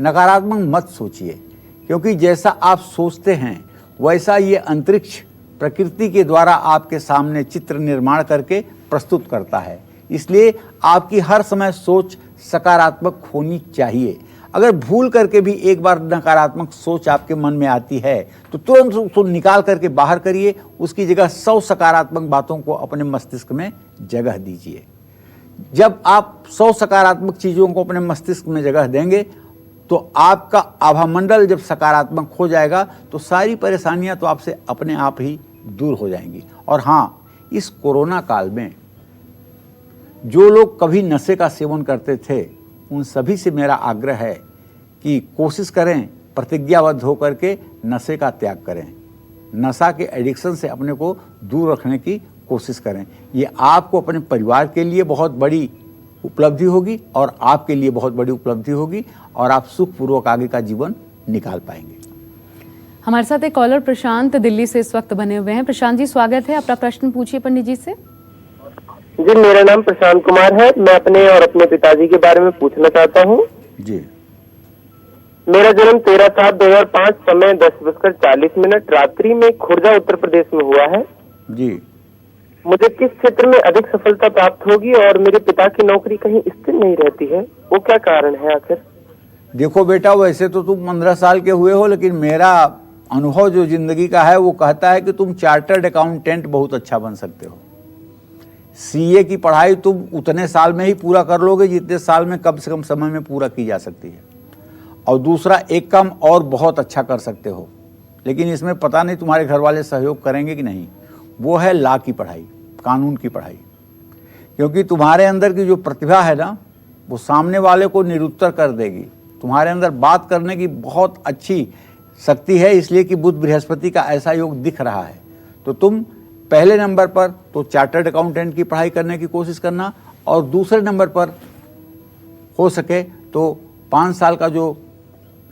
नकारात्मक मत सोचिए, क्योंकि जैसा आप सोचते हैं वैसा ये अंतरिक्ष प्रकृति के द्वारा आपके सामने चित्र निर्माण करके प्रस्तुत करता है। इसलिए आपकी हर समय सोच सकारात्मक होनी चाहिए। अगर भूल करके भी एक बार नकारात्मक सोच आपके मन में आती है तो तुरंत उसको निकाल करके बाहर करिए, उसकी जगह 100 सकारात्मक बातों को अपने मस्तिष्क में जगह दीजिए। जब आप 100 सकारात्मक चीज़ों को अपने मस्तिष्क में जगह देंगे तो आपका आभामंडल जब सकारात्मक हो जाएगा तो सारी परेशानियां तो आपसे अपने आप ही दूर हो जाएंगी। और हाँ, इस कोरोना काल में जो लोग कभी नशे का सेवन करते थे उन सभी से मेरा आग्रह है कि कोशिश करें प्रतिज्ञाबद्ध होकर के नशे का त्याग करें। नशा के एडिक्शन से अपने को दूर रखने की कोशिश करें। ये आपको अपने परिवार के लिए बहुत बड़ी उपलब्धि होगी और आपके लिए बहुत बड़ी उपलब्धि होगी और आप सुखपूर्वक आगे का जीवन निकाल पाएंगे।
हमारे साथ एक कॉलर प्रशांत दिल्ली से इस वक्त बने हुए हैं। प्रशांत जी, स्वागत है। अपना प्रश्न पूछिए पंडित जी से।
जी, मेरा नाम प्रशांत कुमार है। मैं अपने और अपने पिताजी के बारे में पूछना चाहता हूँ।
जी,
मेरा जन्म 13/7/2005 समय 10:40 रात्रि में खुर्जा उत्तर प्रदेश में हुआ है।
जी,
मुझे किस क्षेत्र में अधिक सफलता प्राप्त होगी और मेरे पिता की नौकरी कहीं स्थिर नहीं रहती है, वो क्या कारण है आखिर?
देखो बेटा, वैसे तो तुम 15 साल के हुए हो, लेकिन मेरा अनुभव जो जिंदगी का है वो कहता है कि तुम चार्टर्ड अकाउंटेंट बहुत अच्छा बन सकते हो। सीए की पढ़ाई तुम उतने साल में ही पूरा कर लोगे जितने साल में कम से कम समय में पूरा की जा सकती है। और दूसरा, एक काम और बहुत अच्छा कर सकते हो, लेकिन इसमें पता नहीं तुम्हारे घर वाले सहयोग करेंगे कि नहीं, वो है लॉ की पढ़ाई, कानून की पढ़ाई। क्योंकि तुम्हारे अंदर की जो प्रतिभा है ना, वो सामने वाले को निरुत्तर कर देगी। तुम्हारे अंदर बात करने की बहुत अच्छी शक्ति है, इसलिए कि बुध बृहस्पति का ऐसा योग दिख रहा है। तो तुम पहले नंबर पर तो चार्टर्ड अकाउंटेंट की पढ़ाई करने की कोशिश करना, और दूसरे नंबर पर हो सके तो 5 साल का जो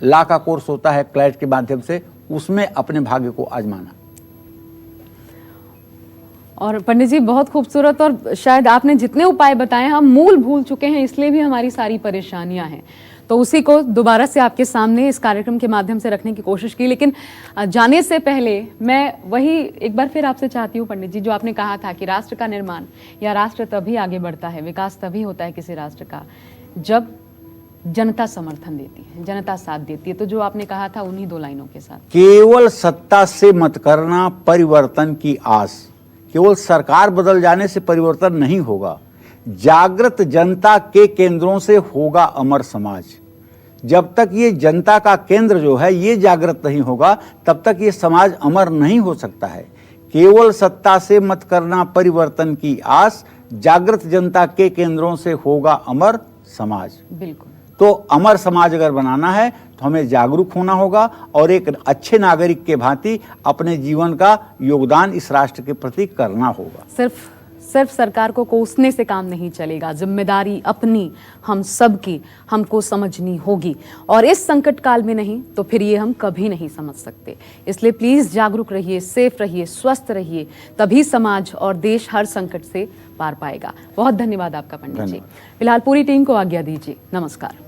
लॉ का कोर्स होता है क्लैट के माध्यम से, उसमें अपने भाग्य को आजमाना।
और पंडित जी, बहुत खूबसूरत, और शायद आपने जितने उपाय बताए हम मूल भूल चुके हैं, इसलिए भी हमारी सारी परेशानियां हैं। तो उसी को दोबारा से आपके सामने इस कार्यक्रम के माध्यम से रखने की कोशिश की। लेकिन जाने से पहले मैं वही एक बार फिर आपसे चाहती हूँ पंडित जी, जो आपने कहा था कि राष्ट्र का निर्माण या राष्ट्र तभी आगे बढ़ता है, विकास तभी होता है किसी राष्ट्र का जब जनता समर्थन देती है, जनता साथ देती है। तो जो आपने कहा था उन्हीं 2 लाइनों के साथ,
केवल सत्ता से मत करना परिवर्तन की आस। केवल सरकार बदल जाने से परिवर्तन नहीं होगा, जागृत जनता के केंद्रों से होगा अमर समाज। जब तक ये जनता का केंद्र जो है ये जागृत नहीं होगा, तब तक ये समाज अमर नहीं हो सकता है। केवल सत्ता से मत करना परिवर्तन की आस, जागृत जनता के केंद्रों से होगा अमर समाज।
बिल्कुल।
तो अमर समाज अगर बनाना है तो हमें जागरूक होना होगा और एक अच्छे नागरिक के भांति अपने जीवन का योगदान इस राष्ट्र के प्रति करना होगा।
सिर्फ सरकार को कोसने से काम नहीं चलेगा, जिम्मेदारी अपनी हम सब की हमको समझनी होगी, और इस संकट काल में नहीं तो फिर ये हम कभी नहीं समझ सकते। इसलिए प्लीज जागरूक रहिए, सेफ रहिए, स्वस्थ रहिए, तभी समाज और देश हर संकट से पार पाएगा। बहुत धन्यवाद आपका पंडित जी। फिलहाल पूरी टीम को आज्ञा दीजिए। नमस्कार।